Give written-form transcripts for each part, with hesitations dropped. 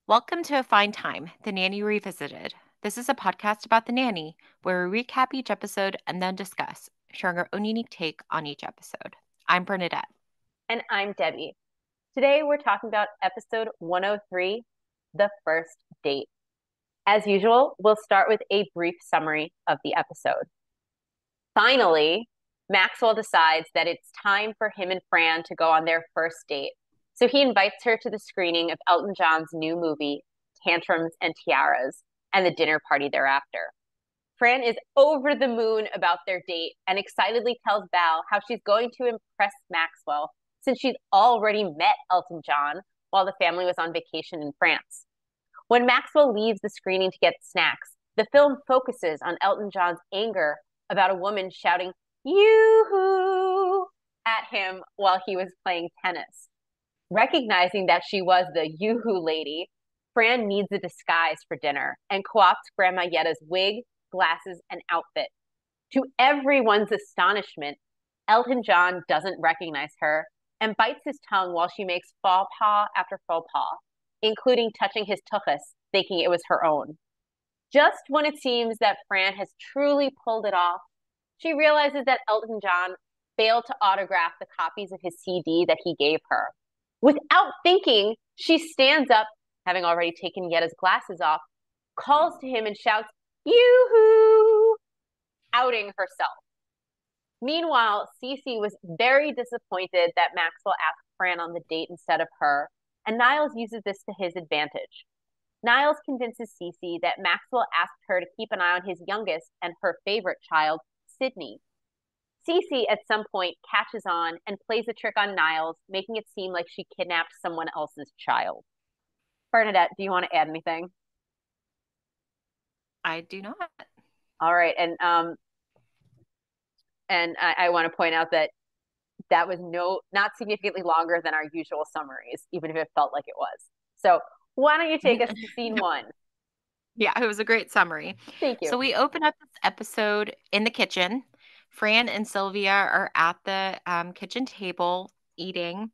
Welcome to A Fine Time, The Nanny Revisited. This is a podcast about The Nanny, where we recap each episode and then discuss, sharing our own unique take on each episode. I'm Bernadette. And I'm Debbie. Today we're talking about episode 103, The First Date. As usual, we'll start with a brief summary of the episode. Finally, Maxwell decides that it's time for him and Fran to go on their first date. So he invites her to the screening of Elton John's new movie, Tantrums and Tiaras, and the dinner party thereafter. Fran is over the moon about their date and excitedly tells Val how she's going to impress Maxwell since she's already met Elton John while the family was on vacation in France. When Maxwell leaves the screening to get snacks, the film focuses on Elton John's anger about a woman shouting, "Yoo-hoo!" at him while he was playing tennis. Recognizing that she was the Yoo-hoo lady, Fran needs a disguise for dinner and co-opts Grandma Yetta's wig, glasses, and outfit. To everyone's astonishment, Elton John doesn't recognize her and bites his tongue while she makes faux pas after faux pas, including touching his tuchus, thinking it was her own. Just when it seems that Fran has truly pulled it off, she realizes that Elton John failed to autograph the copies of his CD that he gave her. Without thinking, she stands up, having already taken Yetta's glasses off, calls to him and shouts, "Yoo-hoo!" outing herself. Meanwhile, Cece was very disappointed that Maxwell asked Fran on the date instead of her, and Niles uses this to his advantage. Niles convinces Cece that Maxwell asked her to keep an eye on his youngest and her favorite child, Sydney. Cece at some point catches on and plays a trick on Niles, making it seem like she kidnapped someone else's child. Bernadette, do you want to add anything? I do not. All right, and I want to point out that that was not significantly longer than our usual summaries, even if it felt like it was. So why don't you take us to scene one? Yeah, it was a great summary. Thank you. So we open up this episode in the kitchen. Fran and Sylvia are at the kitchen table eating,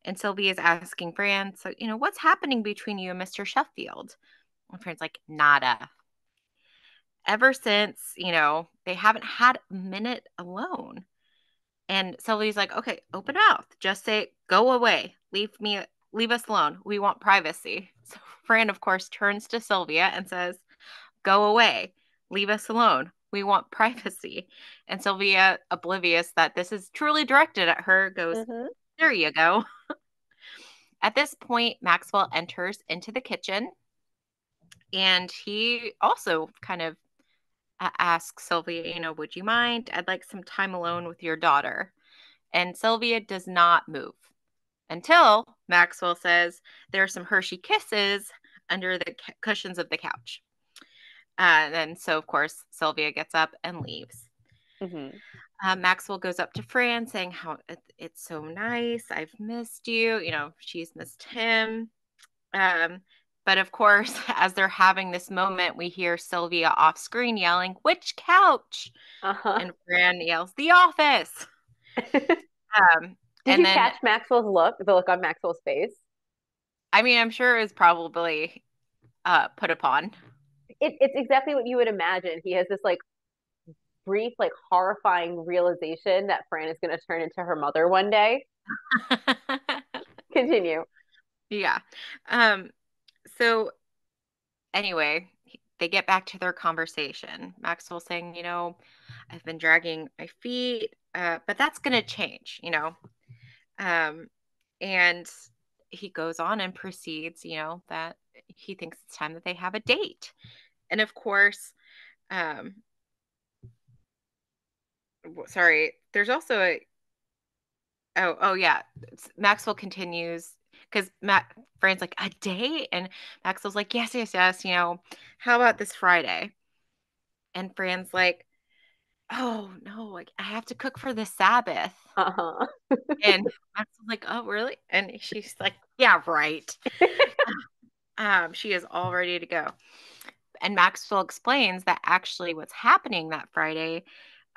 and Sylvia is asking Fran, so, what's happening between you and Mr. Sheffield? And Fran's like, nada. Ever since, they haven't had a minute alone. And Sylvia's like, okay, open mouth. Just say, go away. Leave us alone. We want privacy. So Fran, of course, turns to Sylvia and says, go away. Leave us alone. We want privacy. And Sylvia, oblivious that this is truly directed at her, goes, Mm-hmm. there you go. At this point, Maxwell enters into the kitchen and he also kind of asks Sylvia, would you mind? I'd like some time alone with your daughter. And Sylvia does not move until Maxwell says there are some Hershey kisses under the cushions of the couch. And so, of course, Sylvia gets up and leaves. Mm-hmm. Maxwell goes up to Fran saying how it's so nice. I've missed you. She's missed him. Um, but of course, as they're having this moment, we hear Sylvia off screen yelling, which couch? Uh-huh. And Fran yells, the office. Did And you then, catch Maxwell's look, the look on Maxwell's face? I mean, I'm sure it was probably put upon. It's exactly what you would imagine. He has this like brief, like horrifying realization that Fran is going to turn into her mother one day. Continue. Yeah. Um, so anyway, they get back to their conversation. Maxwell saying, I've been dragging my feet, but that's going to change, Um, and he goes on and proceeds, that he thinks it's time that they have a date. And of course, um, sorry, there's also oh yeah, Maxwell continues because Fran's like, a date? And Maxwell's like, yes, yes, yes, how about this Friday? And Fran's like, oh no, like I have to cook for the Sabbath. Uh-huh. And Maxwell's like, oh really? And she's like, yeah, right. She is all ready to go. And Maxwell explains that actually what's happening that Friday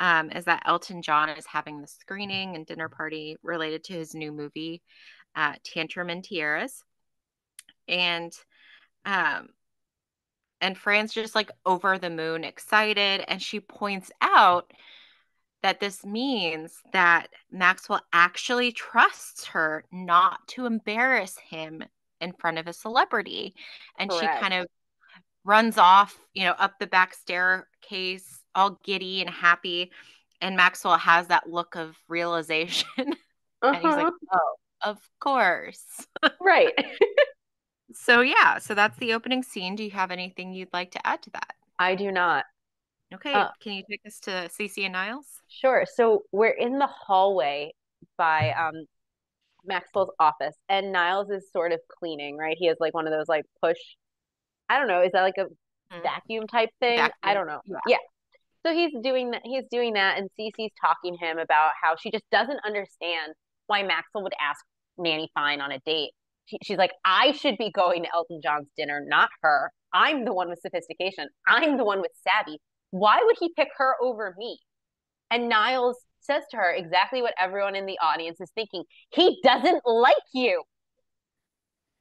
is that Elton John is having the screening and dinner party related to his new movie, Tantrum and Tiaras. And Um, and Fran's just like over the moon excited. And she points out that this means that Maxwell actually trusts her not to embarrass him in front of a celebrity. And she kind Correct. of runs off, up the back staircase, all giddy and happy. And Maxwell has that look of realization. And he's like, Uh-huh. oh, of course. Right. So, yeah, so that's the opening scene. Do you have anything you'd like to add to that? I do not. Okay, Uh, can you take us to Cece and Niles? sure. So we're in the hallway by Maxwell's office, and Niles is sort of cleaning, right? He has like one of those like push, I don't know, is that like a Mhm. vacuum type thing? I Vacuum. don't know. Yeah. Yeah. So he's doing that, and Cece's talking to him about how she just doesn't understand why Maxwell would ask Nanny Fine on a date. She's like, I should be going to Elton John's dinner, not her. I'm the one with sophistication. I'm the one with savvy. Why would he pick her over me? And Niles says to her exactly what everyone in the audience is thinking. He doesn't like you.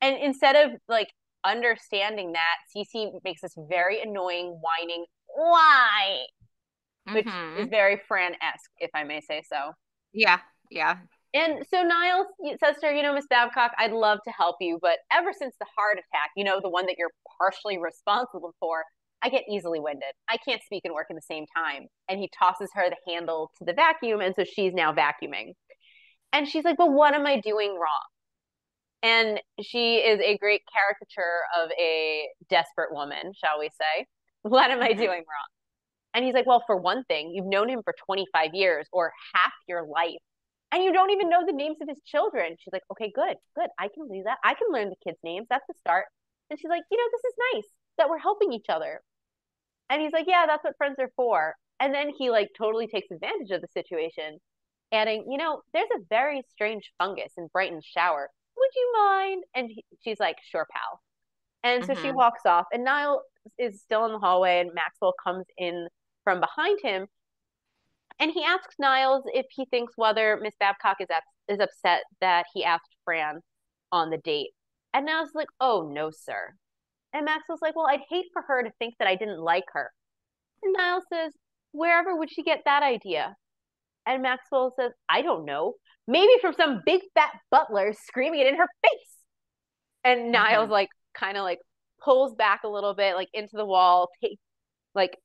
And instead of like understanding that, Cece makes this very annoying, whining, why? Which is Mm-hmm. very Fran-esque, if I may say so. Yeah. Yeah. And so Niles says to her, Miss Babcock, I'd love to help you, but ever since the heart attack, the one that you're partially responsible for, I get easily winded. I can't speak and work at the same time. And he tosses her the handle to the vacuum, and so she's now vacuuming. And she's like, but what am I doing wrong? And she is a great caricature of a desperate woman, shall we say. What am I Mm-hmm. doing wrong? And he's like, well, for one thing, you've known him for 25 years or half your life, and you don't even know the names of his children. She's like, okay, good, good. I can do that. I can learn the kids' names. That's the start. And she's like, this is nice that we're helping each other. And he's like, yeah, that's what friends are for. And then he like totally takes advantage of the situation, adding, there's a very strange fungus in Brighton's shower. Would you mind? And she's like, sure, pal. And so she Mm-hmm. walks off, and Niall is still in the hallway, and Maxwell comes in from behind him, and he asks Niles if he thinks whether Miss Babcock is upset that he asked Fran on the date. And Niles is like, "Oh no, sir." And Maxwell's like, "Well, I'd hate for her to think that I didn't like her." And Niles says, "Wherever would she get that idea?" And Maxwell says, "I don't know. Maybe from some big fat butler screaming it in her face." And Mm-hmm. Niles like kind of like pulls back a little bit, like into the wall, like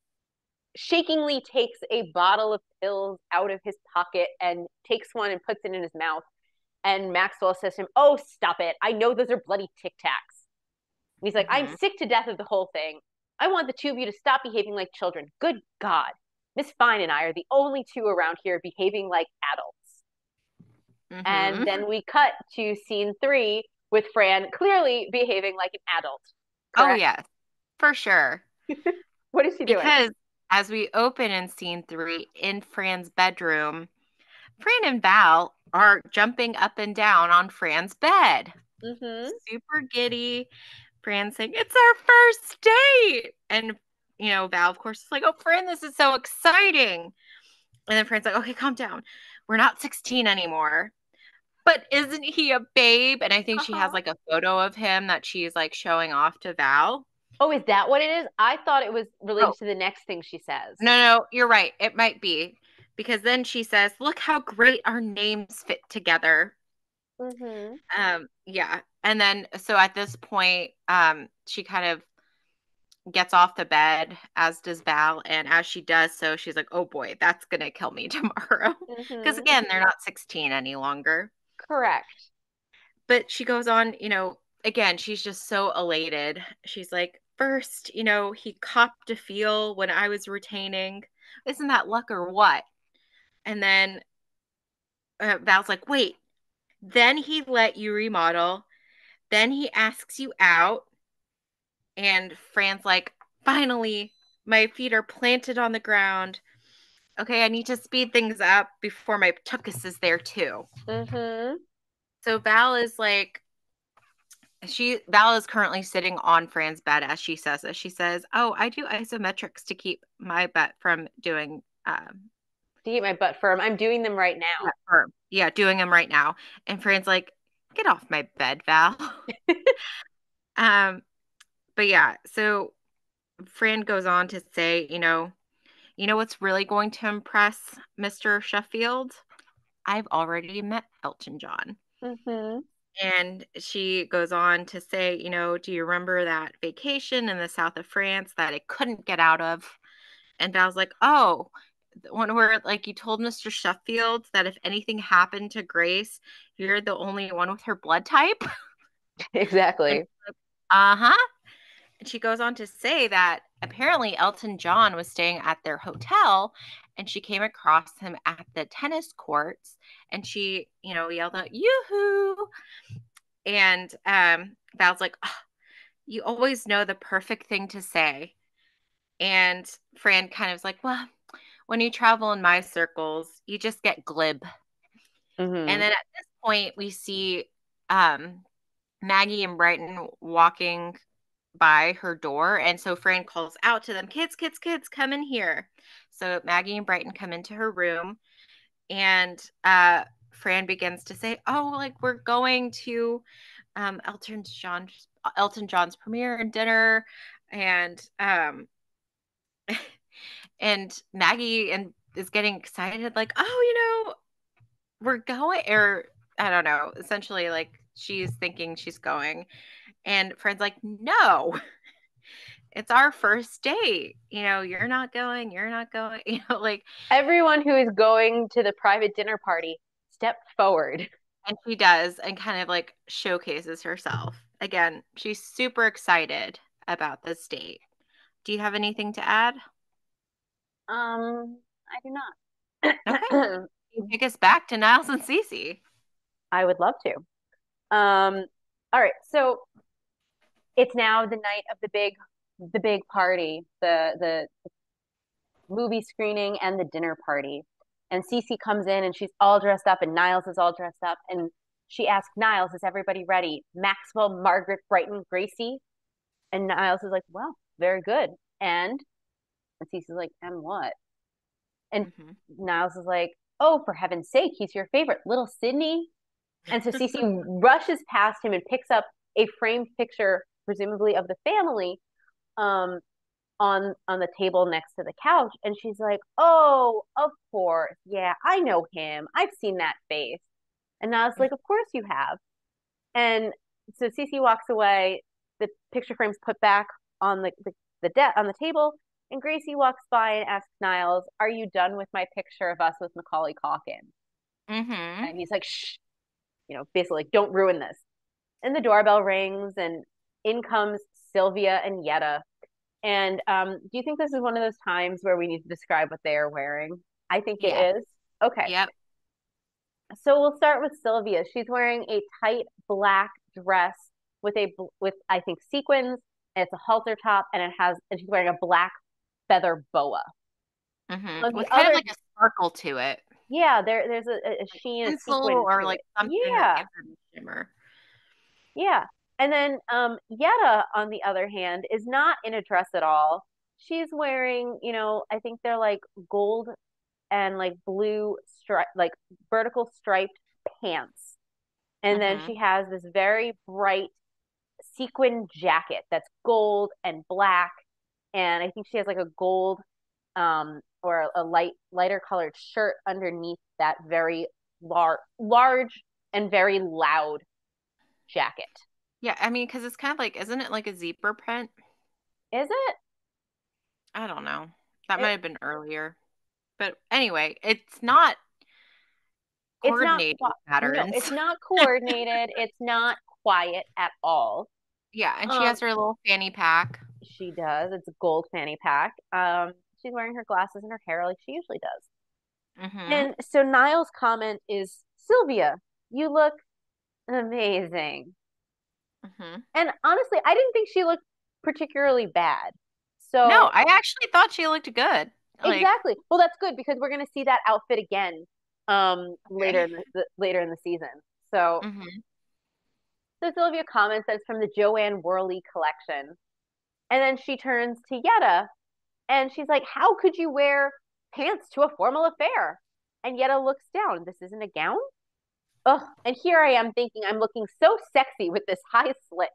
shakingly takes a bottle of pills out of his pocket and takes one and puts it in his mouth. And Maxwell says to him, "Oh, stop it. I know those are bloody Tic Tacs." And he's like, "I'm Mm-hmm. sick to death of the whole thing. I want the two of you to stop behaving like children. Good God. Miss Fine and I are the only two around here behaving like adults." And Mm-hmm. then we cut to scene 3 with Fran clearly behaving like an adult. Oh, Correct? yes, for sure. What is she doing? Because as we open in scene 3 in Fran's bedroom, Fran and Val are jumping up and down on Fran's bed. Mm-hmm. Super giddy. Fran saying, it's our first date. And, Val, of course, is like, oh, Fran, this is so exciting. And then Fran's like, okay, calm down. We're not 16 anymore. But isn't he a babe? And I think she has Uh-huh. like a photo of him that she's like showing off to Val. Oh, is that what it is? I thought it was Oh, related to the next thing she says. no, you're right. It might be. Because then she says, look how great our names fit together. Mm-hmm. Yeah. And then so at this point, she kind of gets off the bed, as does Val. And as she does so, she's like, oh boy, that's gonna kill me tomorrow. Because Mm-hmm. again, they're not 16 any longer. Correct. But she goes on, again, she's just so elated. She's like, first, he copped a feel when I was retaining. Isn't that luck or what? And then Val's like, wait, then he let you remodel. Then he asks you out. And Fran's like, finally, my feet are planted on the ground. Okay, I need to speed things up before my tuchus is there too. Mm-hmm. So Val is currently sitting on Fran's bed as she says this. She says, oh, I do isometrics to keep my butt from doing To keep my butt firm. I'm doing them right yeah, now. firm. Yeah, doing them right now. And Fran's like, get off my bed, Val. um but yeah, so Fran goes on to say, you know what's really going to impress Mr. Sheffield? I've already met Elton John. Mm-hmm. And she goes on to say, do you remember that vacation in the south of France that I couldn't get out of? And Val's like, oh, the one where like you told Mr. Sheffield that if anything happened to Grace, you're the only one with her blood type. And Exactly. uh-huh. And she goes on to say that apparently Elton John was staying at their hotel and she came across him at the tennis courts and she, yelled out, yoo-hoo. And Val's like, oh, you always know the perfect thing to say. And Fran kind of was like, well, when you travel in my circles, you just get glib. And Mm-hmm. then at this point, we see um, Maggie and Brighton walking by her door. And so Fran calls out to them, kids, kids, kids, come in here. So Maggie and Brighton come into her room, and Fran begins to say, oh, like we're going to Elton John's premiere and dinner. And and Maggie and is getting excited, like, oh, we're going, or I don't know, essentially like she's thinking she's going. And Fred's like, no, it's our first date. You're not going, you're not going, like, Everyone who is going to the private dinner party, step forward. and she does and kind of like showcases herself. Again, she's super excited about this date. Do you have anything to add? I do Okay. not. You take us back to Niles and Cece. I would love to. All right, so it's now the night of the big party, the movie screening and the dinner party. And Cece comes in and she's all dressed up, and Niles is all dressed up. And she asks Niles, "Is everybody ready? Maxwell, Margaret, Brighton, Gracie?" And Niles is like, "Well, very good." And Cece's like, "And what?" And Hmm. Niles is like, "Oh, for heaven's sake, he's your favorite, little Sydney." And so Cece rushes past him and picks up a framed picture, presumably of the family, um, on the table next to the couch, and she's like, "Oh, of course, yeah, I know him. I've seen that face." And I was like, "Of course you have." And so Cece walks away. The picture frame's put back on on the table, and Gracie walks by and asks Niles, "Are you done with my picture of us with Macaulay Culkin?" Hmm. And he's like, "Shh, basically, like, don't ruin this." And the doorbell rings, and in comes Sylvia and Yetta. And do you think this is one of those times where we need to describe what they are wearing? I think it Yes. is. Okay. Yep. So we'll start with Sylvia. She's wearing a tight black dress with I think sequins, and it's a halter top, and she's wearing a black feather boa. Hmm. On the With kind of other, like a sparkle to it, yeah, there's a sheen, a tinsel sequin or to like it. something that Yeah, gives it a shimmer. yeah. And then Yetta, on the other hand, is not in a dress at all. She's wearing, I think they're like gold and like blue stripe, like vertical striped pants. And then Hmm. she has this very bright sequin jacket that's gold and black. And I think she has like a gold or a lighter colored shirt underneath that very large and very loud jacket. Yeah, I mean, because it's kind of like, isn't it like a zebra print? Is it? I don't know. That might it have been earlier. But anyway, it's not it's not coordinating no, patterns. it's not coordinated. It's not quiet at all. Yeah, and she Um, has her little fanny pack. She does. It's a gold fanny pack. She's wearing her glasses and her hair like she usually does. Hmm. And so Niall's comment is, "Sylvia, you look amazing." Hmm. And honestly, I didn't think she looked particularly bad. No, So I actually thought she looked good. Like, exactly. Well, that's good because we're going to see that outfit again later okay. in later in the season. So Hmm. so Sylvia comments that it's from the Joanne Worley collection. And then she turns to Yetta and she's like, "How could you wear pants to a formal affair?" And Yetta looks down. "This isn't a gown?" Ugh. And here I am thinking I'm looking so sexy with this high slit.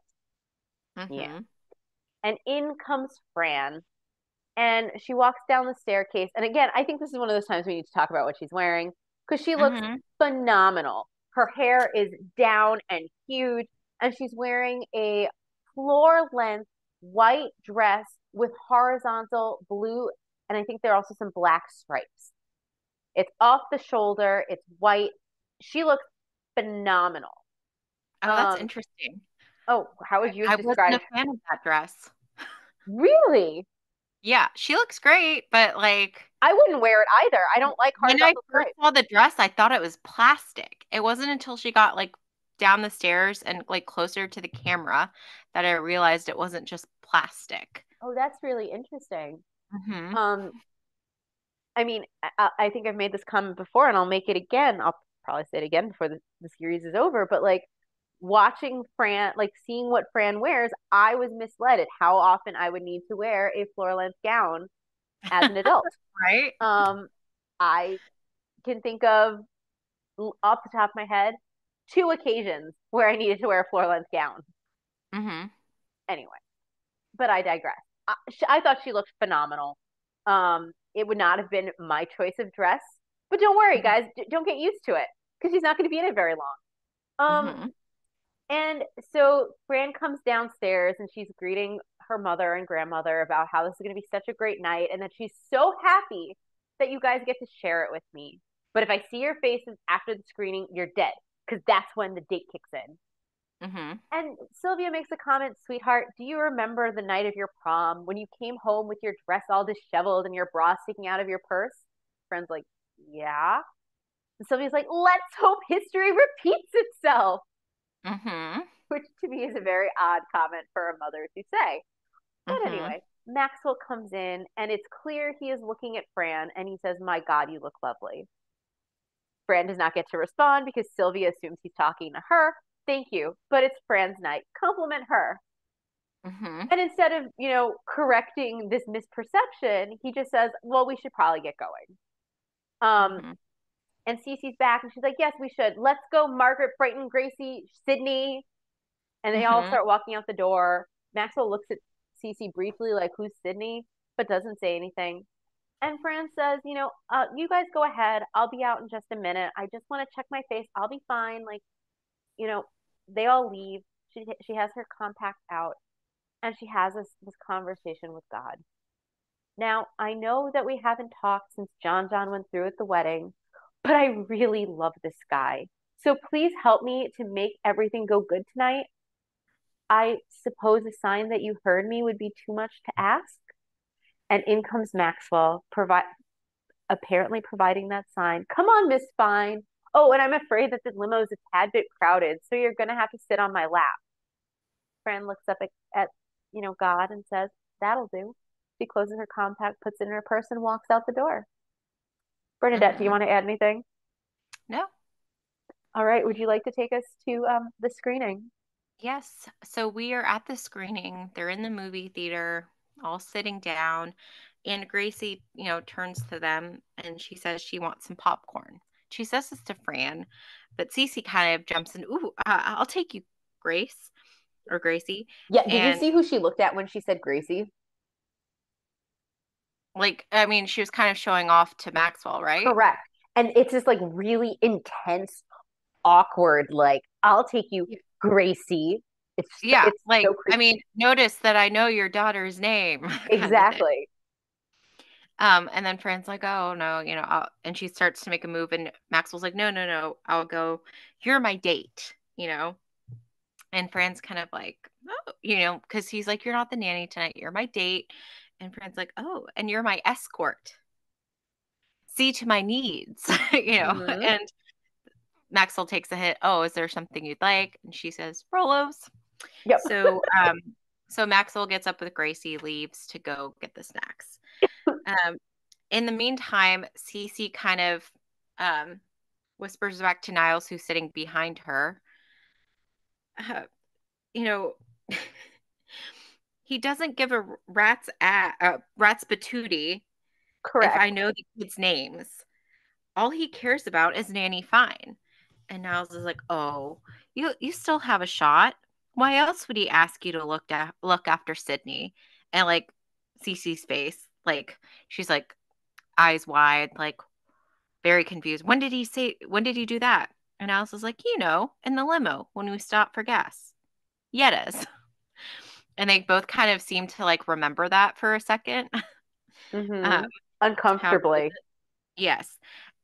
Yeah. Hmm. And in comes Fran, and she walks down the staircase. And again, I think this is one of those times we need to talk about what she's wearing because she looks Mm-hmm. phenomenal. Her hair is down and huge, and she's wearing a floor length white dress with horizontal blue, and I think there are also some black stripes. It's off the shoulder, it's white. She looks phenomenal. Oh, that's Um, interesting. oh, how would you have I wasn't a described? fan of that dress. Really? Yeah, she looks great, but like I wouldn't wear it either. I don't like when I horizontal first stripes. saw the dress, I thought it was plastic. It wasn't until she got like down the stairs and like closer to the camera that I realized it wasn't just plastic. Oh, that's really interesting. Hmm. Um, I mean, I think I've made this comment before, and I'll make it again. I'll probably say it again before the series is over. But like watching Fran, like seeing what Fran wears, I was misled at how often I would need to wear a floor length gown as an adult. Right? Um, I can think of off the top of my head 2 occasions where I needed to wear a floor length gown. Hmm. Anyway, but I digress. I thought she looked phenomenal. It would not have been my choice of dress, but don't worry, guys, don't get used to it because she's not going to be in it very long. Hmm. And so Fran comes downstairs and she's greeting her mother and grandmother about how this is going to be such a great night and that she's so happy that you guys get to share it with me. But if I see your faces after the screening, you're dead because that's when the date kicks in. Hmm. And Sylvia makes a comment, sweetheart, do you remember the night of your prom when you came home with your dress all disheveled and your bra sticking out of your purse? Friend's like, yeah. And Sylvia's like, let's hope history repeats itself, Hmm. which to me is a very odd comment for a mother to say. But Hmm. anyway, Maxwell comes in and it's clear he is looking at Fran and he says, my God, you look lovely. Fran does not get to respond because Sylvia assumes he's talking to her. Thank you, but it's Fran's night. Compliment her. Hmm. And instead of, correcting this misperception, he just says, well, we should probably get going. Um, Hmm. and Cece's back and she's like, yes, we should. Let's go, Margaret, Brighton, Gracie, Sydney. And they all Hmm. start walking out the door. Maxwell looks at Cece briefly, like, who's Sydney? But doesn't say anything. And Fran says, you guys go ahead. I'll be out in just a minute. I just want to check my face. I'll be fine. Like, you know, they all leave. She has her compact out and she has this conversation with God. Now, I know that we haven't talked since John went through at the wedding, but I really love this guy. So please help me to make everything go good tonight. I suppose a sign that you heard me would be too much to ask. And in comes Maxwell, apparently providing that sign. Come on, Miss Fine. Oh, and I'm afraid that the limo is a tad bit crowded, so you're gonna have to sit on my lap. Fran looks up at God and says, that'll do. She closes her compact, puts it in her purse, and walks out the door. Bernadette, do you Hmm. want to add anything? No. All right. Would you like to take us to the screening? Yes. So we are at the screening. They're in the movie theater, all sitting down. And Gracie, turns to them and she says she wants some popcorn. She says this to Fran, but Cece kind of jumps in. Ooh, I'll take you, Grace or Gracie. Yeah. Did you And see who she looked at when she said Gracie? like, I mean, she was kind of showing off to Maxwell, right? Correct. And it's this like really intense, awkward, like, I'll take you, Gracie. Yeah. It's Like, so I creepy. mean, notice that I know your daughter's name kind of thing. Exactly. And then Fran's like, "Oh no, and she starts to make a move, and Maxwell's like, "No, no, no, I'll go. You're my date." And Fran's kind of like, "Oh," because he's like, "You're not the nanny tonight. You're my date." And Fran's like, "Oh, and you're my escort. See to my needs," Hmm. And Maxwell takes a hit. Oh, is there something you'd like? And she says, "Rolos." Yep. So Maxwell gets up with Gracie, leaves to go get the snacks. Um, in the meantime, Cece kind of um, whispers back to Niles, who's sitting behind her. Uh, you know, he doesn't give a rat's patootie if Correct. I know the kids' names. All he cares about is Nanny Fine. And Niles is like, "Oh, you still have a shot. why else would he ask you to look after Sydney? And like Cece's face, like she's like eyes wide, like very confused. When did he do that? And Alice is like, in the limo when we stopped for gas. Yetas. And they both kind of seem to like remember that for a second. Um, Mm-hmm. how Uncomfortably. yes.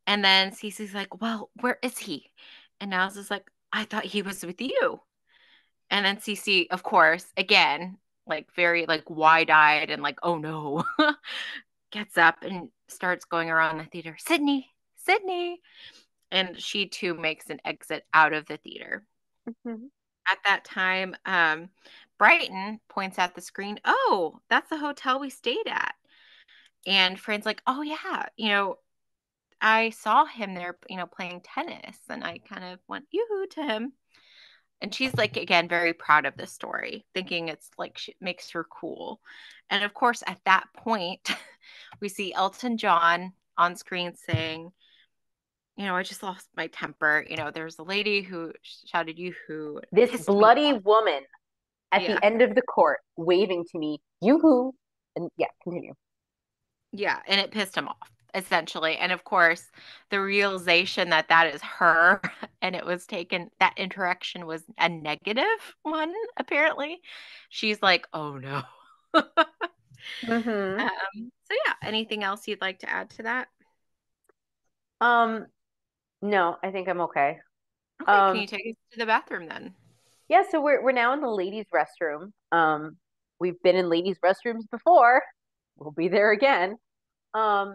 And then Cece's like, well, where is he? And Alice is like, I thought he was with you. And then Cece, of course, again, like very like wide-eyed and like, oh no, gets up and starts going around the theater. Sydney, Sydney. And she too makes an exit out of the theater. Mm-hmm. At that time, Brighton points at the screen, oh, that's the hotel we stayed at. And Fran's like, oh yeah, I saw him there, playing tennis, and I kind of went yoo-hoo to him. And she's like, again, very proud of this story, thinking it's like she makes her cool. And of course, at that point, we see Elton John on screen saying, I just lost my temper. There's a lady who shouted you who This pissed me bloody off. woman at the Yeah. end of the court waving to me, yoo-hoo. And yeah, continue. Yeah. And it pissed him off, essentially. And of course, the realization that that is her and it was taken, that interaction was a negative one, apparently. She's like, oh no. Mm-hmm. So yeah, anything else you'd like to add to that? Um, no, I think I'm okay. Okay, can Um, you take us to the bathroom then? yeah, so we're now in the ladies' restroom. We've been in ladies' restrooms before. We'll be there again. Um,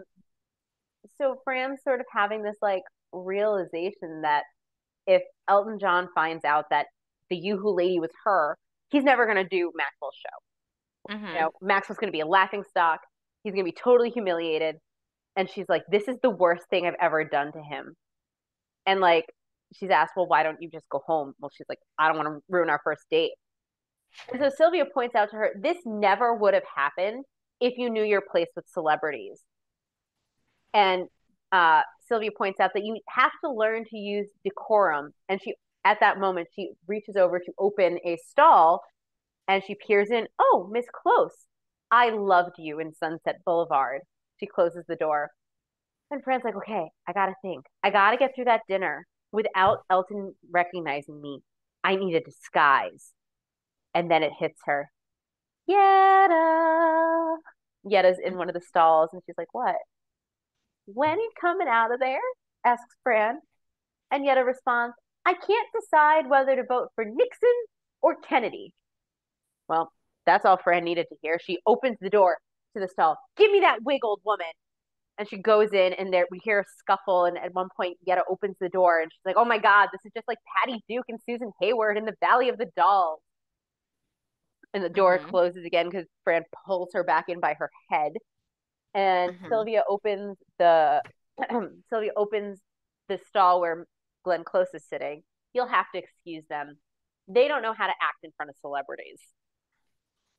so Fran's sort of having this like realization that if Elton John finds out that the Yoo-Hoo lady was her, he's never gonna do Maxwell's show. Mm-hmm. Maxwell's gonna be a laughing stock. He's gonna be totally humiliated. And she's like, "This is the worst thing I've ever done to him." And like, she's asked, "Well, why don't you just go home?" Well, she's like, "I don't want to ruin our first date." And so Sylvia points out to her, "This never would have happened if you knew your place with celebrities." And Sylvia points out that you have to learn to use decorum. And at that moment, she reaches over to open a stall and she peers in. Oh, Miss Close, I loved you in Sunset Boulevard. She closes the door. And Fran's like, okay, I gotta think. I gotta get through that dinner without Elton recognizing me. I need a disguise. And then it hits her. Yetta. Yetta's in one of the stalls and she's like, what? When are you coming out of there? Asks Fran. And Yetta responds, I can't decide whether to vote for Nixon or Kennedy. Well, that's all Fran needed to hear. She opens the door to the stall. Give me that wig, old woman. And she goes in, and there we hear a scuffle. And at one point, Yetta opens the door, and she's like, "Oh my God, this is just like Patty Duke and Susan Hayward in the Valley of the Dolls." And the door Mm-hmm. closes again because Fran pulls her back in by her head. And Mm-hmm. Sylvia opens the Sylvia opens the stall where Glenn Close is sitting. You'll have to excuse them. They don't know how to act in front of celebrities.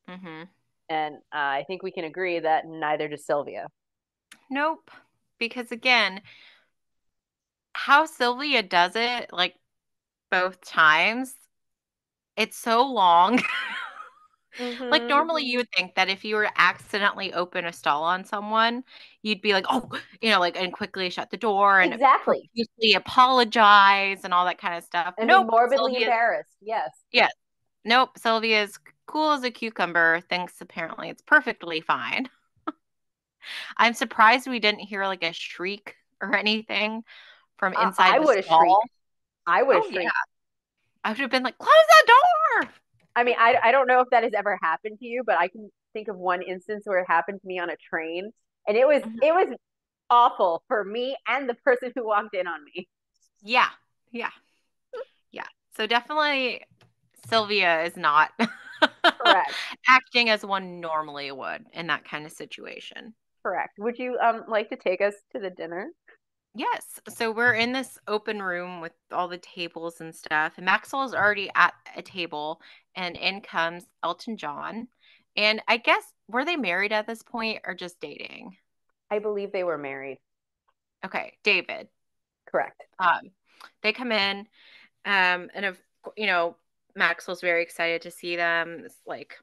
Mm-hmm. And I think we can agree that neither does Sylvia. Nope. Because again, how Sylvia does it, like both times, it's so long. Like Mm-hmm. normally you would think that if you were to accidentally open a stall on someone, you'd be like, oh, like and quickly shut the door and Exactly. profusely apologize and all that kind of stuff. And be Nope. morbidly embarrassed. Yes. Yeah, nope. Sylvia's cool as a cucumber, thinks apparently it's perfectly fine. I'm surprised we didn't hear like a shriek or anything from inside I the would have shrieked. stall. I would have Oh yeah. shrieked. I would have been like, close that door. I mean, I don't know if that has ever happened to you, but I can think of one instance where it happened to me on a train, and Mhm. it was awful for me and the person who walked in on me. Yeah. Yeah. Yeah. So definitely Sylvia is not Correct. acting as one normally would in that kind of situation. Correct. Would you like to take us to the dinner? Yes. So we're in this open room with all the tables and stuff. And Maxwell is already at a table, and in comes Elton John. And I guess were they married at this point or just dating? I believe they were married. Okay, David. Correct. Um, they come in, and of you know, Maxwell's very excited to see them. It's like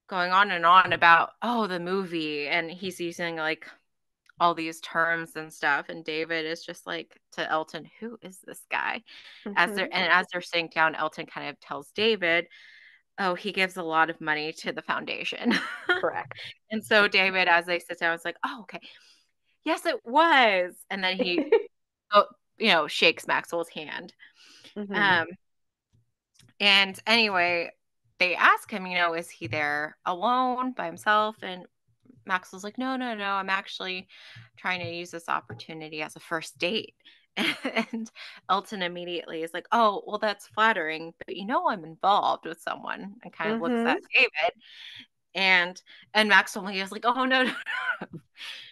going on and on about, oh, the movie. And he's using like all these terms and stuff. And David is just like to Elton, who is this guy? Hmm. As they're sitting down, Elton kind of tells David, oh, he gives a lot of money to the foundation. Correct. And so David, as they sit down, is like, oh, okay. Yes, it was. And then he, oh, shakes Maxwell's hand. Hmm. Um, and anyway, they ask him, is he there alone by himself? And Maxwell's like, no, no, no, I'm actually trying to use this opportunity as a first date. And Elton immediately is like, oh, well, that's flattering, but I'm involved with someone, and kind of looks Hmm. at David. And Maxwell is like, oh no, no, no.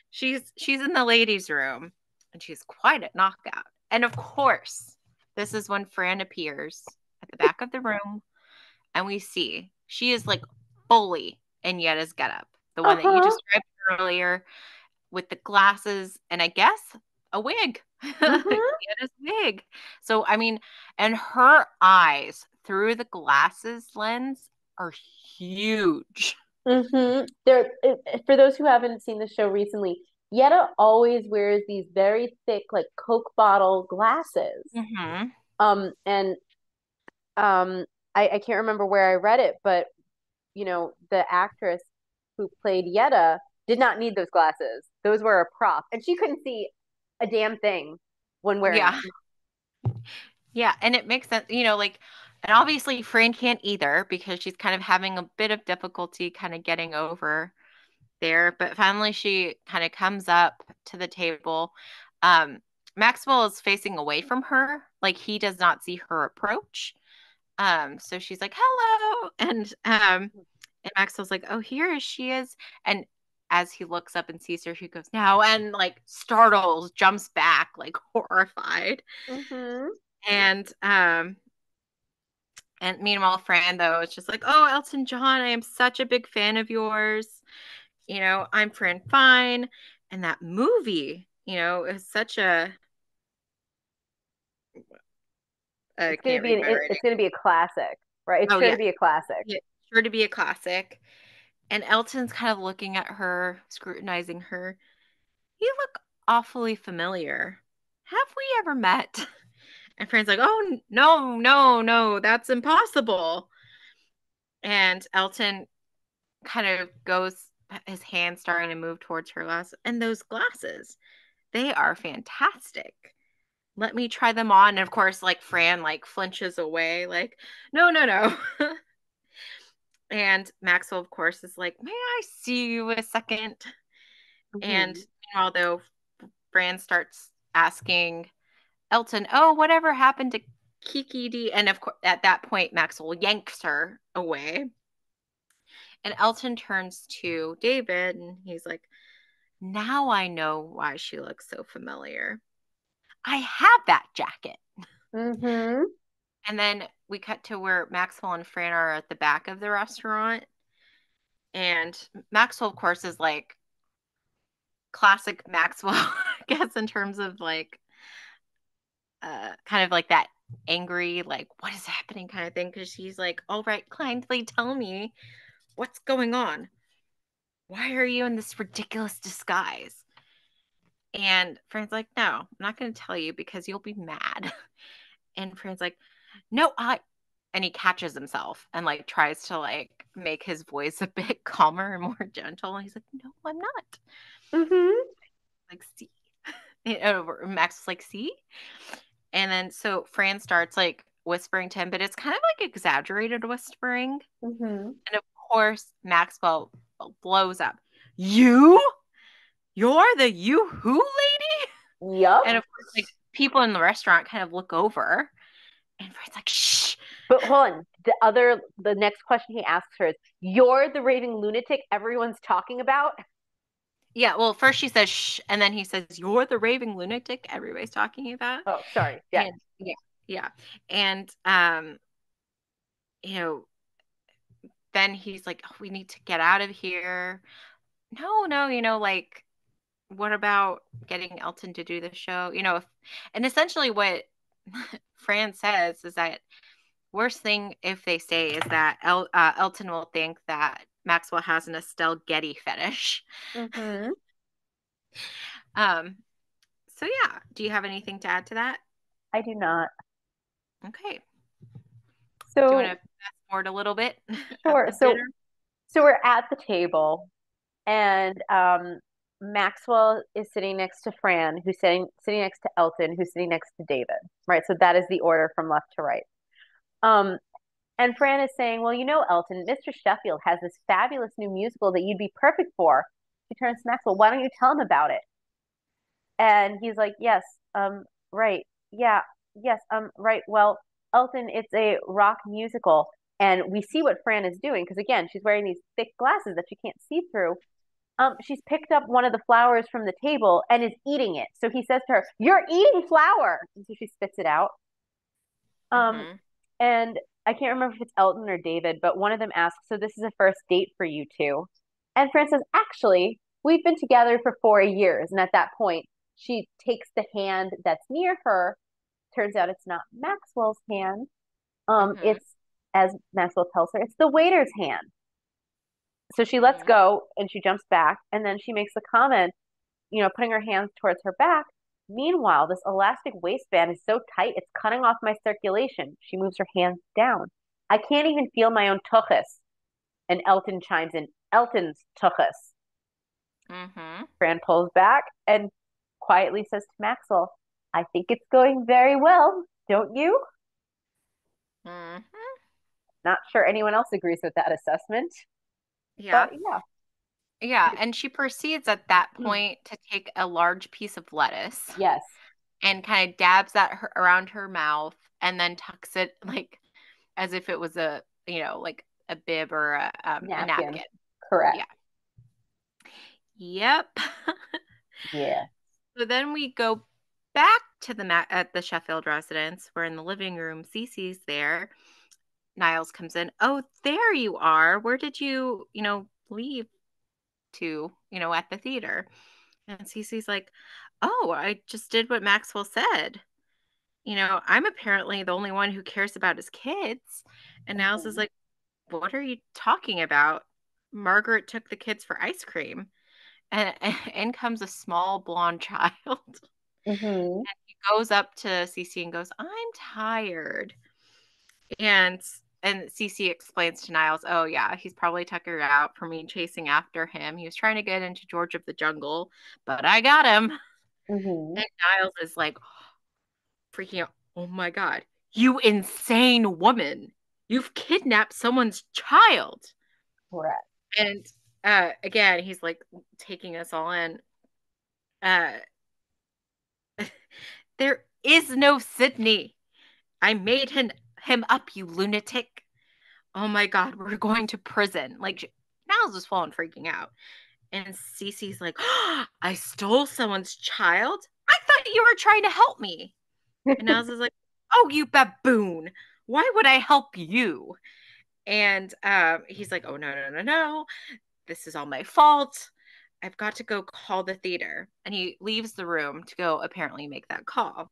She's in the ladies' room, and she's quite a knockout. And of course, this is when Fran appears at the back of the room, and we see she is like fully in Yetta's getup, the one that you Uh-huh. described earlier, with the glasses and I guess a wig. Hmm. Yetta's wig. So I mean, and her eyes through the glasses lens are huge. There, for those who haven't seen the show recently, Yetta always wears these very thick, like Coke bottle glasses. Hmm. And I can't remember where I read it, but the actress who played Yetta did not need those glasses. Those were a prop, and she couldn't see a damn thing when wearing Yeah. them. Yeah. And it makes sense, like, and obviously Fran can't either because she's kind of having a bit of difficulty kind of getting over there. But finally, she kind of comes up to the table. Um, Maxwell is facing away from her, like he does not see her approach. So she's like, "Hello," and Maxwell's like, "Oh, here she is." And as he looks up and sees her, she goes, "Now," and like startles, jumps back, like horrified. Mm-hmm. And meanwhile, Fran though is just like, "Oh, Elton John, I am such a big fan of yours. I'm Fran Fine." And that movie, is such a I can't read my It's writing. gonna be a classic, right? It's Oh sure yeah, to be a classic. yeah, sure to be a classic. And Elton's kind of looking at her, scrutinizing her. You look awfully familiar. Have we ever met? And Fran's like, oh, no, no, no, that's impossible. And Elton kind of goes, his hand starting to move towards her glass. And those glasses, they are fantastic. Let me try them on. And of course, like Fran, like flinches away, like, no, no, no. And Maxwell, of course, is like, may I see you a second? And Hmm. meanwhile, though, Fran starts asking Elton, "Oh, whatever happened to Kiki D?" And of course, at that point, Maxwell yanks her away. And Elton turns to David and he's like, "Now I know why she looks so familiar. I have that jacket." Hmm. And then we cut to where Maxwell and Fran are at the back of the restaurant. And Maxwell, of course, is like classic Maxwell, I guess, in terms of like kind of like that angry, like, what is happening kind of thing. Cause she's like, all right, kindly tell me what's going on. Why are you in this ridiculous disguise? And Fran's like, no, I'm not going to tell you because you'll be mad. And Fran's like, no, and he catches himself and like tries to like make his voice a bit calmer and more gentle. And he's like, no, I'm not. Hmm. Like, see, Max is like, see? And then so Fran starts like whispering to him, but it's kind of like exaggerated whispering. Hmm. And of course, Maxwell blows up. You? You're the Yoo-hoo lady? And Yup. of course, like people in the restaurant kind of look over and Fran's like, shh. But hold on. The next question he asks her is, "You're the raving lunatic everyone's talking about?" Yeah, well, first she says shh, and then he says, you're the raving lunatic everybody's talking about. Oh, sorry. Yes. And yeah, yeah. And you know, then he's like, oh, we need to get out of here. No, no, like what about getting Elton to do the show? And essentially what Fran says is that worst thing if they say is that Elton will think that Maxwell has an Estelle Getty fetish. Mm-hmm. Um, so yeah, do you have anything to add to that? I do not. Okay. Do you want So to fast forward a little bit at sure. the dinner? So we're at the table, and Maxwell is sitting next to Fran, who's sitting next to Elton, who's sitting next to David. Right. So that is the order from left to right. Um, and Fran is saying, "Well, you know, Elton, Mr. Sheffield has this fabulous new musical that you'd be perfect for." She turns to Maxwell. Why don't you tell him about it? And he's like, "Yes, right, yeah, yes, right. Well, Elton, it's a rock musical." And we see what Fran is doing because again, she's wearing these thick glasses that she can't see through. She's picked up one of the flowers from the table and is eating it. So he says to her, "You're eating flour," and so she spits it out. Um, Mm-hmm. and I can't remember if it's Elton or David, but one of them asks, "So this is a first date for you two?" And Fran says, "Actually, we've been together for 4 years." And at that point, she takes the hand that's near her. Turns out it's not Maxwell's hand. Mm-hmm. It's, as Maxwell tells her, it's the waiter's hand. So she lets Mm-hmm. go and she jumps back, and then she makes the comment, putting her hands towards her back. "Meanwhile, this elastic waistband is so tight, it's cutting off my circulation." She moves her hands down. "I can't even feel my own tuchus." And Elton chimes in, "Elton's tuchus." Mm-hmm. Fran pulls back and quietly says to Maxwell, "I think it's going very well, don't you?" Mm-hmm. Not sure anyone else agrees with that assessment, but Yeah. yeah. Yeah. And she proceeds at that point to take a large piece of lettuce Yes, and kind of dabs that around her mouth and then tucks it like as if it was like a bib or a napkin. napkin. Correct. Yeah. Yep. Yeah. So then we go back to at the Sheffield residence. We're in the living room. Cece's there. Niles comes in. "Oh, there you are. Where did you, leave to, at the theater?" And Cece's like, "Oh, I just did what Maxwell said. I'm apparently the only one who cares about his kids." And Niles is Hmm. like, "What are you talking about? Margaret took the kids for ice cream." And in comes a small blonde child. Hmm. He goes up to Cece and goes, "I'm tired." And Cece explains to Niles, "Oh yeah, he's probably tuckered out for me chasing after him. He was trying to get into George of the Jungle, but I got him." Hmm. And Niles is like freaking out. "Oh my God, you insane woman. You've kidnapped someone's child." Correct. And again, he's like taking us all in. Uh, "There is no Sydney. I made him up, you lunatic. Oh my God, we're going to prison." Like, Niles is full on freaking out. And Cece's like, "Oh, I stole someone's child? I thought you were trying to help me." And Niles is like, "Oh, you baboon. Why would I help you?" And he's like, "Oh, no, no, no, no. This is all my fault. I've got to go call the theater." And he leaves the room to go apparently make that call.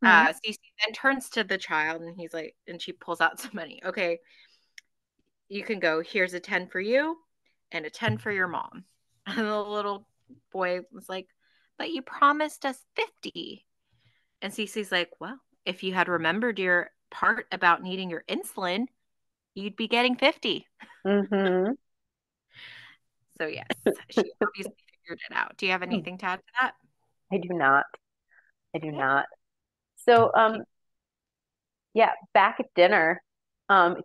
Hmm. Cece then turns to the child and he's like, and she pulls out some money. "Okay, you can go. Here's a 10 for you and a 10 for your mom." And the little boy was like, "But you promised us 50." And Cece's like, "Well, if you had remembered your part about needing your insulin, you'd be getting 50." Hmm. So, yes, she obviously figured it out. Do you have anything to add to that? I do not. I do Okay. not. So, Okay. yeah, back at dinner,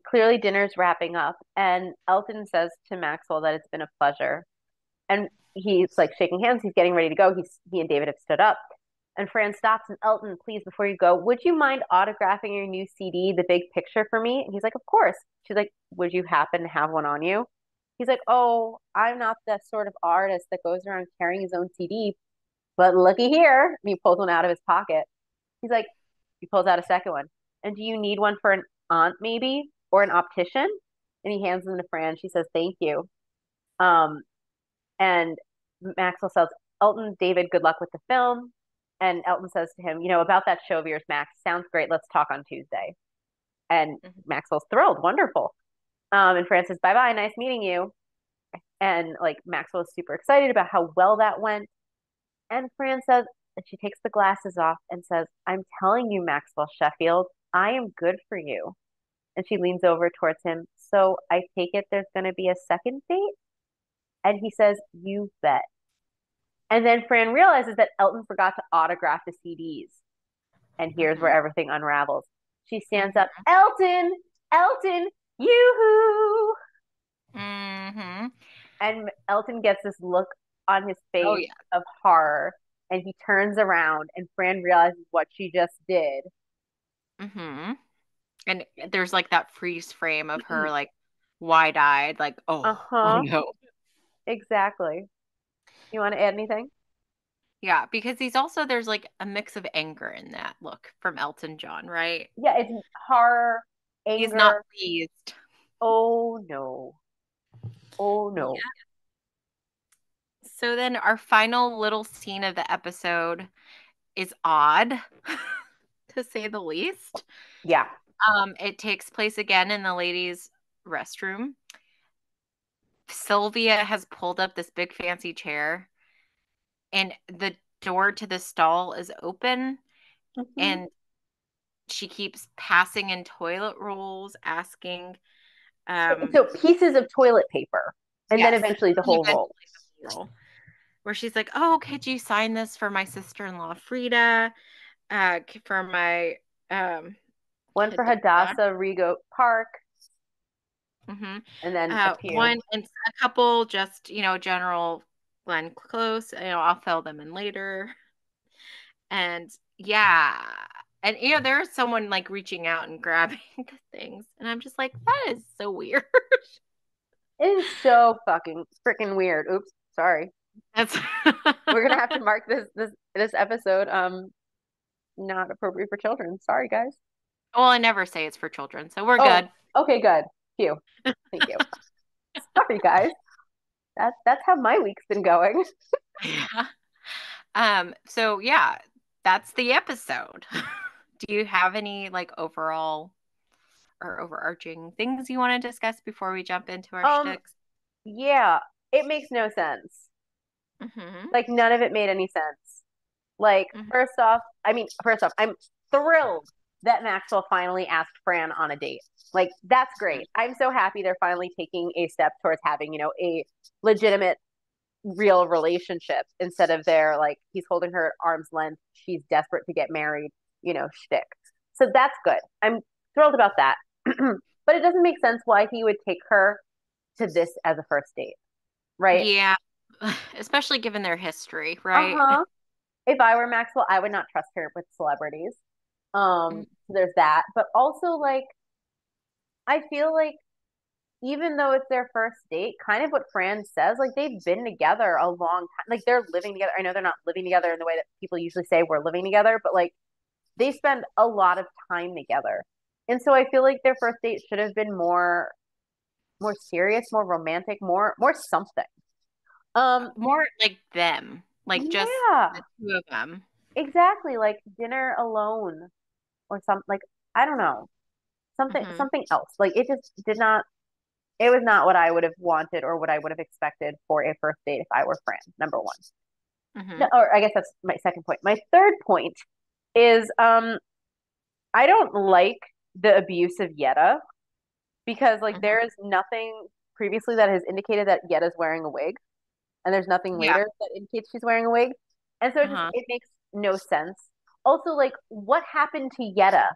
clearly dinner's wrapping up, and Elton says to Maxwell that it's been a pleasure. And he's like shaking hands, he's getting ready to go. He and David have stood up. And Fran stops and, "Elton, please, before you go, would you mind autographing your new CD, The Big Picture, for me?" And he's like, "Of course." She's like, "Would you happen to have one on you?" He's like, "Oh, I'm not the sort of artist that goes around carrying his own CD, but looky here." And he pulls one out of his pocket. He's like, he pulls out a second one. "And do you need one for an aunt, maybe? Or an optician?" And he hands them to Fran. She says, "Thank you." Um, and Maxwell says, "Elton, David, good luck with the film." And Elton says to him, "About that show of yours, Max, sounds great. Let's talk on Tuesday." And Mhm. Maxwell's thrilled, wonderful. And Fran says, bye bye, nice meeting you. And like Maxwell's super excited about how well that went. And Fran says, and she takes the glasses off and says, I'm telling you, Maxwell Sheffield, I am good for you. And she leans over towards him. So I take it there's going to be a second date? And he says, you bet. And then Fran realizes that Elton forgot to autograph the CDs. And here's where Mhm. everything unravels. She stands up, Mhm. Elton, Elton, yoo-hoo. Mhm. And Elton gets this look on his Oh face yeah. of horror. And he turns around, and Fran realizes what she just did. Mhm. And there's like that freeze frame of her like wide-eyed, like, oh Uh-huh. no. Exactly. You want to add anything? Yeah, because there's like a mix of anger in that look from Elton John, right? Yeah, it's horror, He's not anger. pleased. Oh no. Oh no. Yeah. So then our final little scene of the episode is odd, to say the least. Yeah. It takes place again in the ladies' restroom. Sylvia has pulled up this big fancy chair, and the door to the stall is open, Mhm. and she keeps passing in toilet rolls, asking, um, So pieces of toilet paper, and then yes, eventually the and whole roll. eventually the whole roll, where she's like, "Oh, could you sign this for my sister-in-law Frida, for my um One for Hadassah?" Hadassah, Rego Park, Hmm. and then a few. One and a couple, just general Glenn Close. I'll fill them in later. And yeah, and there's someone like reaching out and grabbing the things, and I'm just like, that is so weird. It is so fucking freaking weird. Oops, sorry. That's We're gonna have to mark this episode not appropriate for children. Sorry, guys. well, I never say it's for children, so we're Oh, good. okay, good. Phew. Thank you. Sorry, guys. That's how my week's been going. Yeah. So yeah, that's the episode. Do you have any like overall or overarching things you want to discuss before we jump into our Um, shticks? yeah, it makes no sense. Hmm. Like none of it made any sense. Like, Hmm. first off, I'm thrilled that Maxwell finally asked Fran on a date. Like, that's great. I'm so happy they're finally taking a step towards having, a legitimate, real relationship instead of their, like, he's holding her at arm's length. She's desperate to get married, shtick. So that's good. I'm thrilled about that. But it doesn't make sense why he would take her to this as a first date, right? Yeah, especially given their history, Uh right? huh. If I were Maxwell, I would not trust her with celebrities. Mm. So there's that. But also, like, I feel like even though it's their first date, kind of what Fran says, like they've been together a long time. Like they're living together. I know they're not living together in the way that people usually say we're living together, but like they spend a lot of time together. And so I feel like their first date should have been more serious, more romantic, more something. Um, More like them, like just the yeah, two of them. exactly. Like dinner alone or something like I don't know. Something Hmm. something else. Like it just did not it was not what I would have wanted or what I would have expected for a first date if I were Fran, number one. No, Hmm. or I guess that's my second point. My third point is I don't like the abuse of Yetta because like Hmm. there is nothing previously that has indicated that Yetta's wearing a wig, and there's nothing Yeah. later that indicates she's wearing a wig. And so Uh-huh. it makes no sense. Also, like, what happened to Yetta?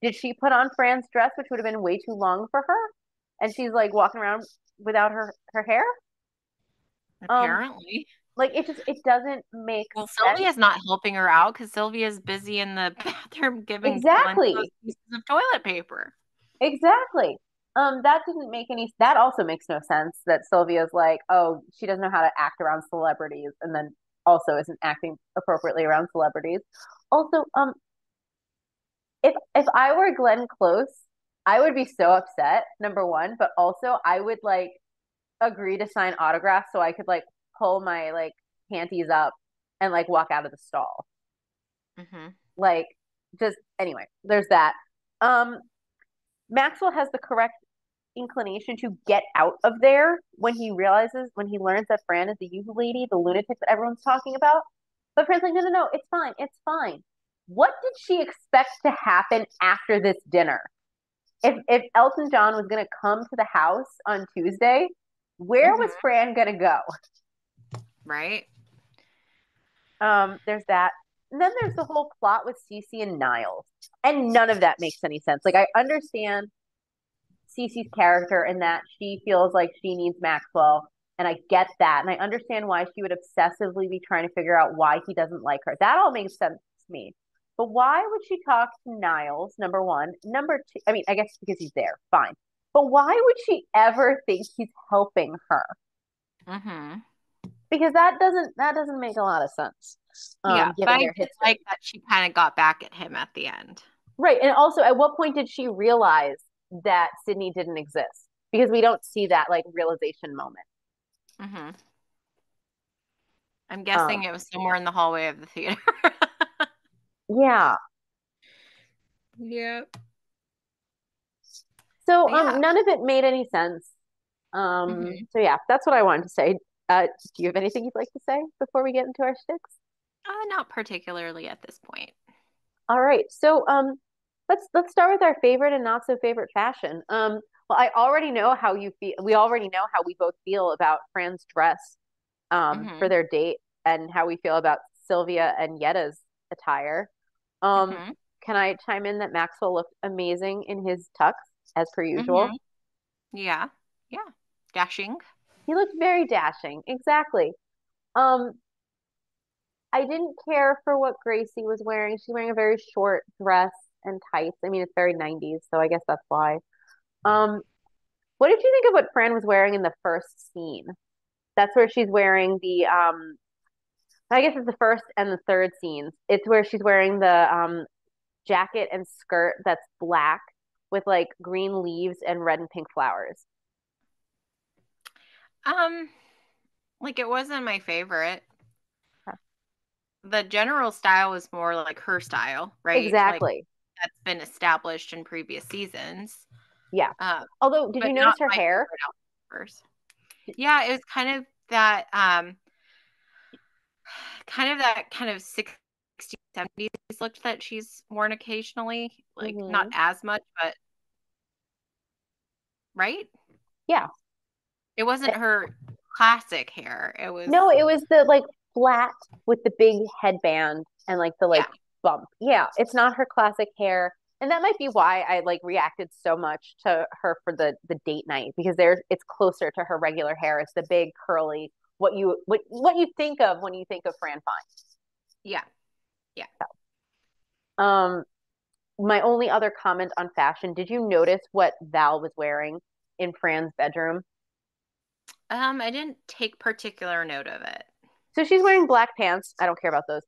Did she put on Fran's dress, which would have been way too long for her? And she's like walking around without her hair? Um, Apparently. like it doesn't make Well, sense. Sylvia's not helping her out because Sylvia's busy in the bathroom giving Glenn those Exactly. pieces of toilet paper. Exactly. That didn't make any that also makes no sense that Sylvia's like, oh, she doesn't know how to act around celebrities and then also isn't acting appropriately around celebrities. Also, if I were Glenn Close, I would be so upset, number one, but also I would like agree to sign autographs so I could like pull my like panties up and like walk out of the stall. Hmm. Like just anyway, there's that. Um Maxwell has the correct inclination to get out of there when he learns that Fran is the yoo lady, the lunatic that everyone's talking about. But Fran's like, no, no, no, it's fine, it's fine. What did she expect to happen after this dinner? If Elton John was going to come to the house on Tuesday, where was Hmm. Fran going to go? Right? There's that. And then there's the whole plot with Cece and Niles. And none of that makes any sense. Like I understand Cece's character in that she feels like she needs Maxwell, and I get that. And I understand why she would obsessively be trying to figure out why he doesn't like her. That all makes sense to me. But why would she talk to Niles, number one? Number two, I mean, I guess because he's there, fine. But why would she ever think he's helping her? Hmm. Because that doesn't make a lot of sense, Yeah, but given I their did like history. that she kind of got back at him at the end. Right. And also, at what point did she realize that Sydney didn't exist? Because we don't see that like realization moment. Hmm. I'm Um, guessing it was somewhere in the hallway of the theater. yeah. Yep. So But yeah. none of it made any sense. Hmm. So yeah, that's what I wanted to say. Do you have anything you'd like to say before we get into our sticks? Not particularly at this point. All right. So let's start with our favorite and not so favorite fashion. Well, I already know how you feel. We already know how we both feel about Fran's dress for Hmm. their date and how we feel about Sylvia and Yetta's attire. Um, Hmm. can I chime in that Maxwell looked amazing in his tux as per usual? Hmm. Yeah. Yeah. Dashing. He looked very dashing. Exactly. Um, I didn't care for what Gracie was wearing. She's wearing a very short dress and tights. I mean, it's very 90s, so I guess that's why. Um, what did you think of what Fran was wearing in the first scene? That's where she's wearing the I guess it's the first and the third scenes. It's where she's wearing the jacket and skirt that's black with like green leaves and red and pink flowers. Um, like it wasn't my favorite. The general style was more like her style, right? Like Exactly. that's been established in previous seasons. Yeah. Uh, Although, did you but notice not her my hair? favorite outfits. Yeah, it was kind of that kind of 60s, 70s look that she's worn occasionally. Like not Hmm. as much, but right? Yeah. It wasn't her classic hair. It was No, it was the like flat with the big headband and like the like yeah, bump. Yeah, it's not her classic hair. And that might be why I like reacted so much to her for the date night because there's it's closer to her regular hair. It's the big curly what you think of when you think of Fran yeah, yeah. Fine. My only other comment on fashion, did you notice what Val was wearing in Fran's bedroom? I didn't take particular note of it. So she's wearing black pants. I don't care about those.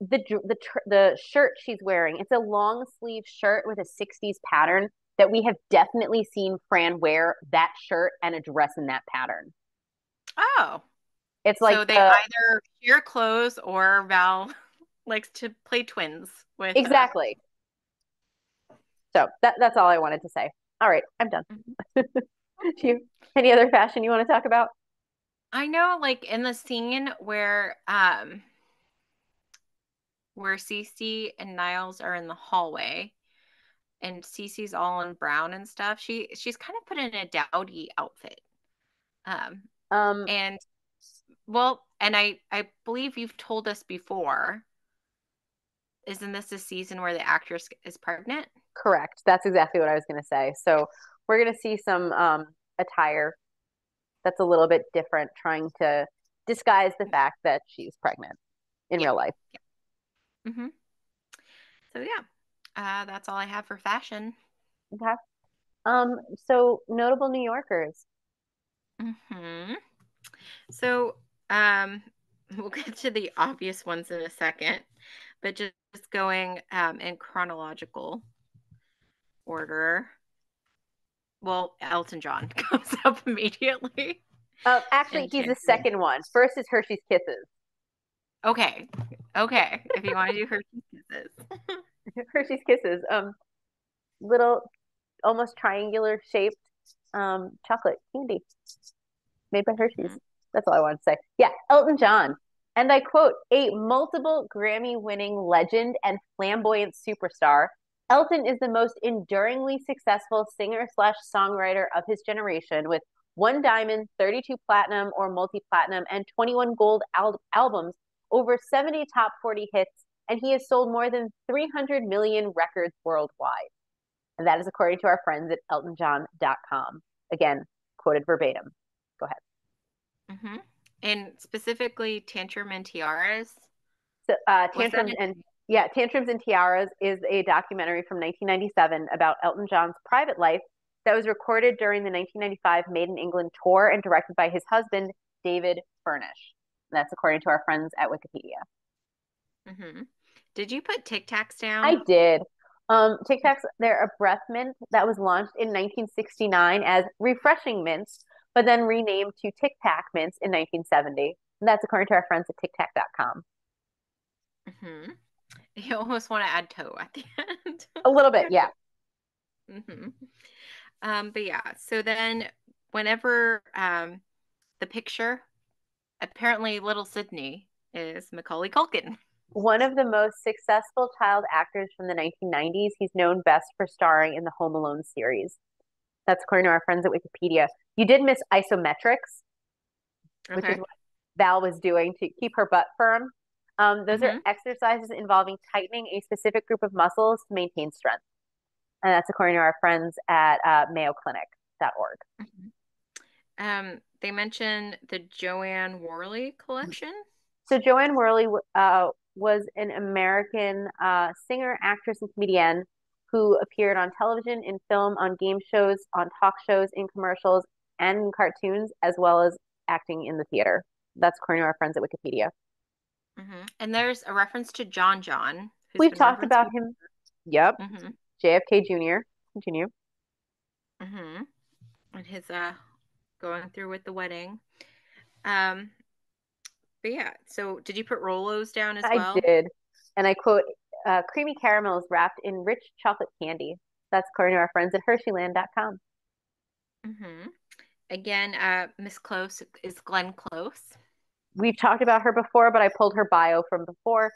The shirt she's wearing, it's a long sleeve shirt with a 60s pattern that we have definitely seen Fran wear that shirt and a dress in that pattern. Oh, It's like so they the either share clothes or Val likes to play twins with exactly. So that's all I wanted to say. All right, I'm done. Mhm. Do you any other fashion you want to talk about? I know like in the scene where Cece and Niles are in the hallway and Cece's all in brown and stuff. She's kind of put in a dowdy outfit. Um Um, and well, and I believe you've told us before, isn't this a season where the actress is pregnant? Correct. That's exactly what I was going to say. So we're going to see some attire that's a little bit different, trying to disguise the fact that she's pregnant in Yeah. real life. Yeah. So yeah, that's all I have for fashion. Okay. So notable New Yorkers. Hmm. So um, we'll get to the obvious ones in a second, but just going in chronological order. Well, Elton John comes up immediately. Actually, And he's the Tangerine. second one. First is Hershey's Kisses. Okay, okay. If you want to do Hershey's Kisses, Hershey's Kisses. Little. almost triangular shaped chocolate candy made by Hershey's. Mhm. That's all I wanted to say. Yeah, Elton John. And I quote, a multiple Grammy winning legend and flamboyant superstar, Elton is the most enduringly successful singer slash songwriter of his generation with one diamond, 32 platinum or multi platinum, and 21 gold albums, over 70 top 40 hits, and he has sold more than 300 million records worldwide. And that is according to our friends at eltonjohn.com. Again, quoted verbatim. Go ahead. Hmm. And specifically, Tantrum and Tiaras. So, Was that Tantrums and Tiaras is a documentary from 1997 about Elton John's private life that was recorded during the 1995 Made in England tour and directed by his husband, David Furnish. That's according to our friends at Wikipedia. hmm. Did you put Tic Tacs I down? did. Tic Tacs, they're a breath mint that was launched in 1969 as Refreshing Mints, but then renamed to Tic Tac Mints in 1970. And that's according to our friends at TicTac.com. Hmm. You almost want to add toe at the end. A little bit, yeah. Hmm. But yeah, so then whenever the picture, apparently little Sydney is Macaulay Culkin. One of the most successful child actors from the 1990s. He's known best for starring in the Home Alone series. That's according to our friends at Wikipedia. You did miss isometrics, which is Okay. what Val was doing to keep her butt firm. Those are Hmm. exercises involving tightening a specific group of muscles to maintain strength. And that's according to our friends at mayoclinic.org. They mention the Joanne Worley collection. So Joanne Worley was an American singer, actress, and comedian who appeared on television, in film, on game shows, on talk shows, in commercials, and in cartoons, as well as acting in the theater. That's according to our friends at Wikipedia. And there's a reference to John John, who's We've been talked referenced about him. Yep. before. JFK Jr. Continue. Hmm. And his going through with the wedding. Um, but yeah, so did you put Rolos down as I well? did. And I quote, creamy caramel is wrapped in rich chocolate candy. That's according to our friends at Hersheyland.com. Hmm. Again, Miss Close is Glenn Close. We've talked about her before, but I pulled her bio from before.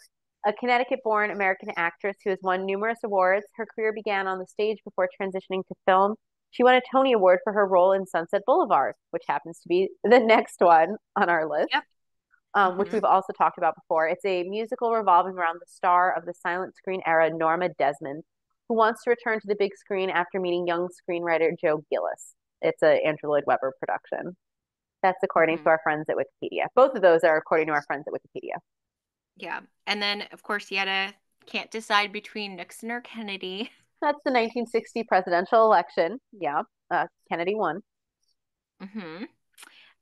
A Connecticut born American actress who has won numerous awards. Her career began on the stage before transitioning to film. She won a Tony Award for her role in Sunset Boulevard, which happens to be the next one on our list, Yep. which Hmm. we've also talked about before. It's a musical revolving around the star of the silent screen era, Norma Desmond, who wants to return to the big screen after meeting young screenwriter Joe Gillis. It's an Andrew Lloyd Webber production. That's according to Hmm. our friends at Wikipedia. Both of those are according to our friends at Wikipedia. Yeah. And then, of course, Yetta can't decide between Nixon or Kennedy. That's the 1960 presidential election. Yeah, Kennedy won. Hmm.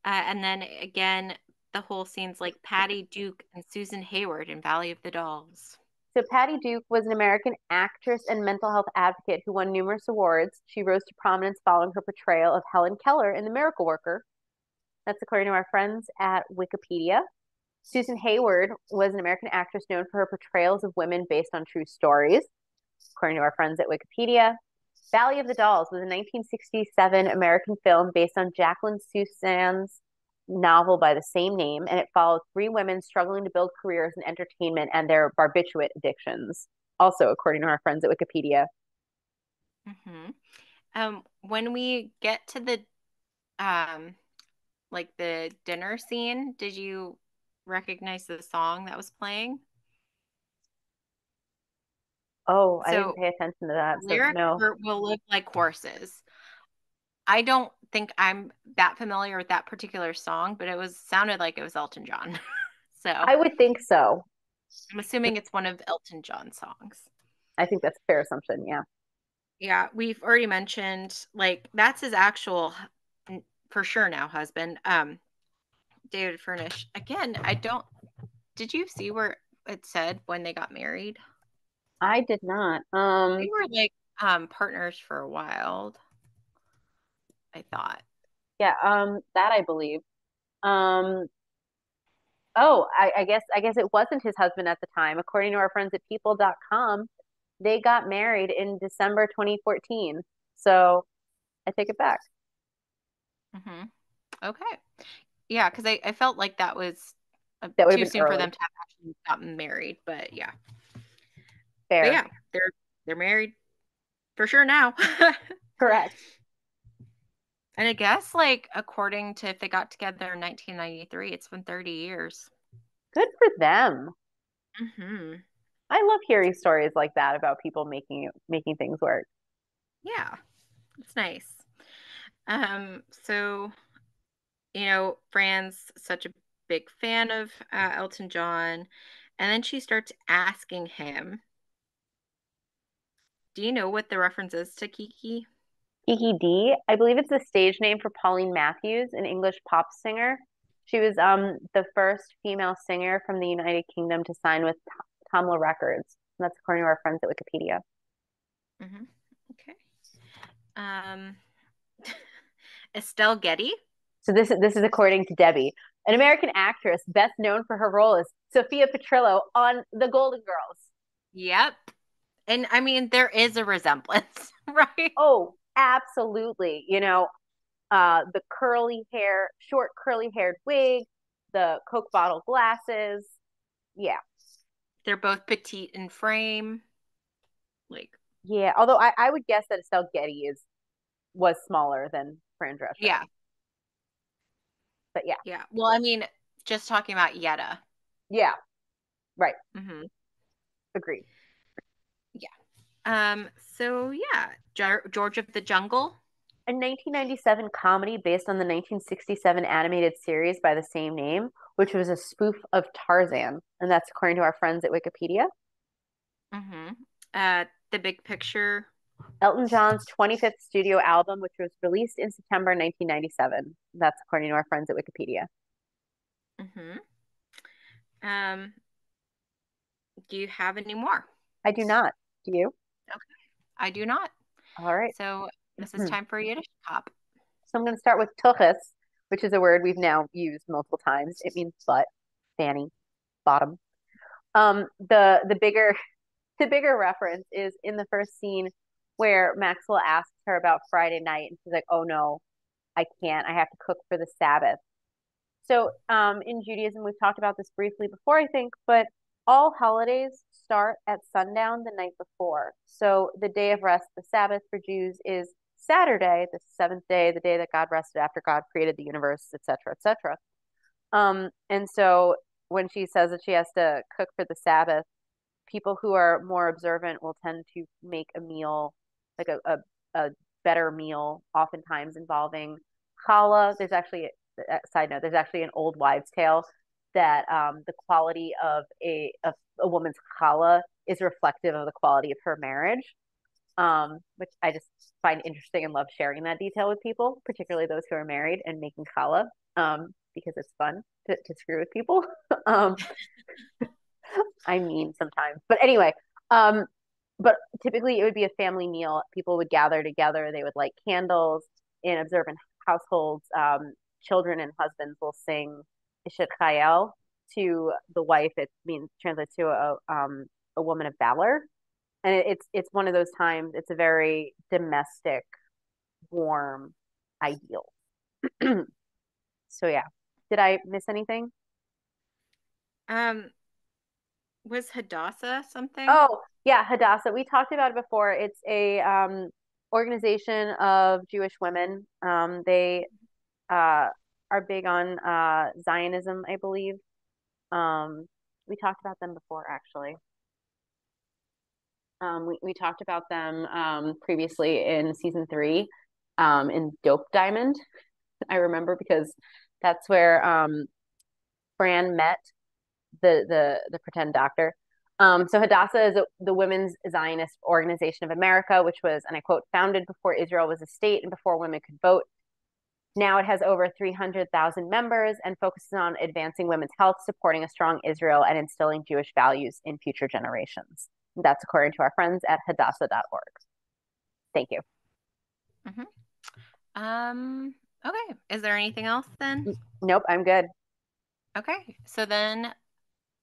And then again, the whole scene's like Patty Duke and Susan Hayward in Valley of the Dolls. So Patty Duke was an American actress and mental health advocate who won numerous awards. She rose to prominence following her portrayal of Helen Keller in The Miracle Worker. That's according to our friends at Wikipedia. Susan Hayward was an American actress known for her portrayals of women based on true stories, according to our friends at Wikipedia. Valley of the Dolls was a 1967 American film based on Jacqueline Susann's novel by the same name, and it followed three women struggling to build careers in entertainment and their barbiturate addictions. Also, according to our friends at Wikipedia. Hmm. When we get to the um, like the dinner scene, did you recognize the song that was playing? Oh, I didn't So pay attention to the that, so lyrics no. were "We'll live like horses." I don't think I'm that familiar with that particular song, but it was sounded like it was Elton John. So I would think so. I'm assuming it's one of Elton John's songs. I think that's a fair assumption. Yeah. Yeah, we've already mentioned like that's his actual for sure now husband, David Furnish. Again, I don't did you see where it said when they got married? I did not. They were like partners for a while, I thought. Yeah, that I believe. Um, oh, I guess it wasn't his husband at the time. According to our friends at people.com, they got married in December 2014. So I take it back. Hmm. Okay. Yeah, because I felt like that was That would have too been soon for early. them to have actually gotten married. But yeah. But Fair. yeah, they're married for sure now. Correct. And I guess like according to if they got together in 1993, it's been 30 years. Good for them. Hmm. I love hearing stories like that about people making things work. Yeah, it's nice. So Fran's such a big fan of Elton John, and then she starts asking him, "Do you know what the reference is to Kiki?" Kiki D, I believe it's the stage name for Pauline Matthews, an English pop singer. She was the first female singer from the United Kingdom to sign with Tamla Records. And that's according to our friends at Wikipedia. Hmm. Okay. Um, Estelle Getty. So this is according to Debbie, an American actress best known for her role as Sophia Petrillo on The Golden Girls. Yep. And I mean, there is a resemblance, right? Oh, absolutely. The curly hair, short curly haired wig, the Coke bottle glasses. Yeah. They're both petite in frame. Like, Yeah. Although I would guess that Estelle Getty was smaller than Fran Drescher. yeah, But yeah. yeah. Well, I mean, just talking about Yetta. Yeah. Right. Hmm. Agreed. Yeah. So yeah, George of the Jungle. A 1997 comedy based on the 1967 animated series by the same name, which was a spoof of Tarzan. And that's according to our friends at Wikipedia. Hmm. The Big Picture. Elton John's 25th studio album, which was released in September 1997. That's according to our friends at Wikipedia. Hmm. Um, do you have any more? I do not. Do you? Okay, I do not. All right. So this is So time for you to hop. I'm going to start with tuchus, which is a word we've now used multiple times. It means butt, fanny, bottom. The bigger the bigger reference is in the first scene where Maxwell asks her about Friday night, and she's like, "Oh no, I can't. I have to cook for the Sabbath." So, in Judaism, we've talked about this briefly before, I think, but all holidays start at sundown the night before. So, the day of rest, the Sabbath for Jews, is Saturday, the seventh day, the day that God rested after God created the universe, etc., etc. And so, when she says that she has to cook for the Sabbath, people who are more observant will tend to make a meal, like a better meal, oftentimes involving challah. There's actually a side note. There's actually an old wives' tale that the quality of a woman's challah is reflective of the quality of her marriage, which I just find interesting and love sharing that detail with people, particularly those who are married and making challah, because it's fun to screw with people. um, I mean sometimes. But anyway, um, but typically it would be a family meal. People would gather together. They would light candles in observant households. Children and husbands will sing Ishet Chayel to the wife. It means translates to a woman of valor, and it's one of those times. It's a very domestic, warm ideal. So yeah, did I miss anything? Um, was Hadassah something? Oh, yeah, Hadassah. We talked about it before. It's a organization of Jewish women. They uh, are big on Zionism, I believe. Um, we talked about them before, actually. We talked about them previously in season 3 in Dope Diamond. I remember because that's where Fran met the pretend doctor. So Hadassah is the Women's Zionist Organization of America, which was, and I quote, founded before Israel was a state and before women could vote. Now it has over 300,000 members and focuses on advancing women's health, supporting a strong Israel, and instilling Jewish values in future generations. That's according to our friends at hadassah.org. Thank you. Hmm. Okay. Is there anything else then? Nope, I'm good. Okay. So then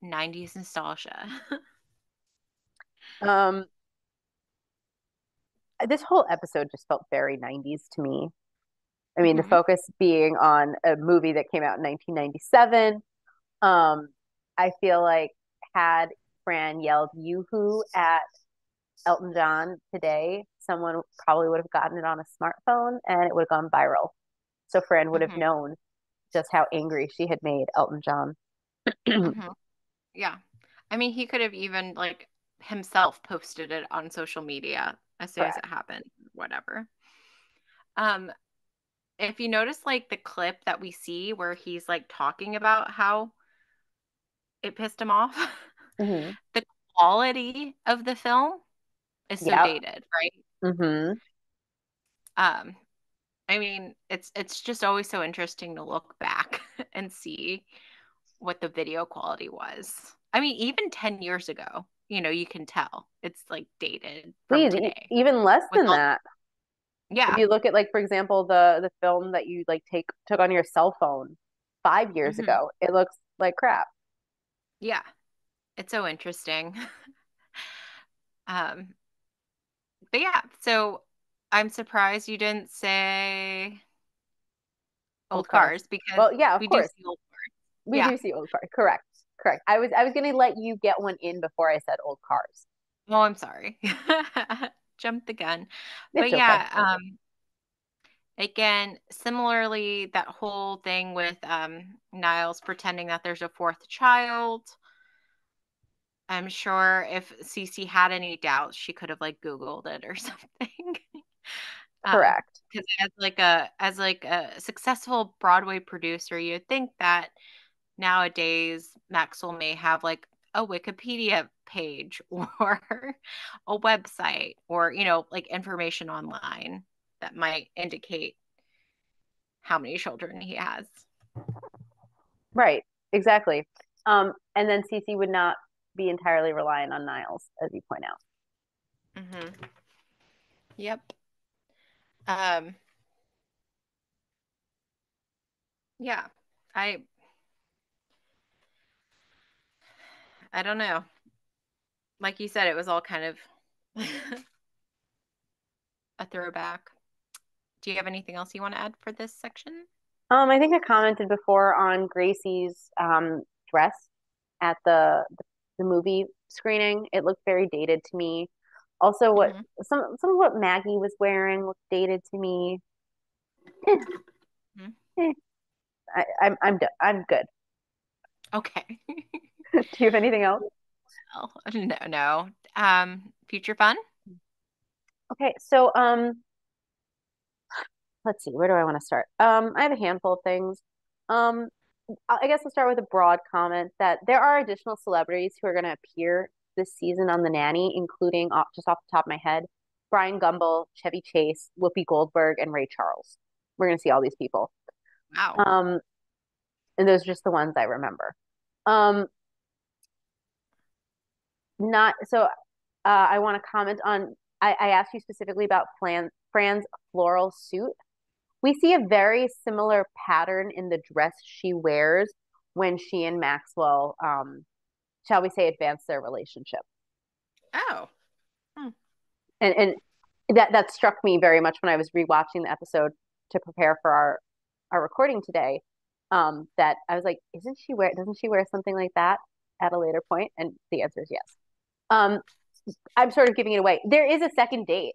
90s nostalgia. Um, this whole episode just felt very 90s to me. I mean, the Hmm. focus being on a movie that came out in 1997. Um, I feel like had Fran yelled "Yoo-hoo" at Elton John today, someone probably would have gotten it on a smartphone and it would have gone viral. So Fran would have Hmm. known just how angry she had made Elton John. Hmm. Yeah. I mean, he could have even like himself posted it on social media as soon as it Correct. happened, whatever. Um, if you notice like the clip that we see where he's like talking about how it pissed him off, Hmm. the quality of the film is so Yep. dated, right? Hmm. Um, I mean, it's just always so interesting to look back and see what the video quality was. I mean, even 10 years ago, you can tell it's like dated from Please, today even less with than all, that. If yeah. you look at, like, for example, the film that you like take took on your cell phone 5 years Hmm. ago, it looks like crap. Yeah, it's so interesting. Um, but yeah, so I'm surprised you didn't say Old old cars. cars because Well, yeah, of we do course. see old cars. We Yeah. do see old cars. Correct. Correct. I was gonna let you get one in before I said old cars. Oh, I'm sorry. Jumped the gun. It's But okay. yeah, again, similarly, that whole thing with Niles pretending that there's a fourth child. I'm sure if Cece had any doubts, she could have like Googled it or something. Correct. Because as like a successful Broadway producer, you'd think that nowadays Maxwell may have like a Wikipedia page or a website or like information online that might indicate how many children he has. Right. Exactly. And then Cece would not be entirely reliant on Niles, as you point out. Hmm. Yep. Um, yeah. I I don't know. Like you said, it was all kind of a throwback. Do you have anything else you want to add for this section? I think I commented before on Gracie's dress at the movie screening. It looked very dated to me. Also, what Hmm. some of what Maggie was wearing looked dated to me. Eh, Hmm. eh. I'm good. Okay. Do you have anything else? Well, no, no. Future fun? Okay, so let's see. Where do I want to start? I have a handful of things. Um, I guess I'll start with a broad comment that there are additional celebrities who are going to appear this season on The Nanny, including just off the top of my head, Brian Gumble, Chevy Chase, Whoopi Goldberg, and Ray Charles. We're going to see all these people. Wow. Um, and those are just the ones I remember. Um, not so. I want to comment on. I asked you specifically about Fran's floral suit. We see a very similar pattern in the dress she wears when she and Maxwell, shall we say, advance their relationship. Oh. Hmm. And that struck me very much when I was rewatching the episode to prepare for our recording today. That I was like, doesn't she wear something like that at a later point? And the answer is yes. Um, I'm sort of giving it away. There is a second date.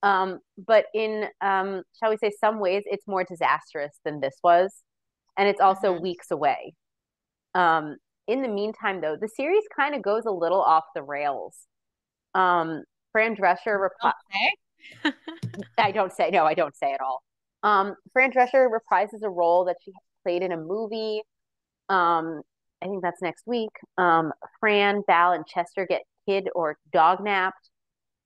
But in shall we say, some ways it's more disastrous than this was, and it's also Hmm. weeks away. Um, in the meantime, though, the series kind of goes a little off the rails. Um, Fran Drescher You repli don't say? I don't say no, I don't say at all. Fran Drescher reprises a role that she played in a movie. Um, I think that's next week. Fran, Val, and Chester get kid or dog napped.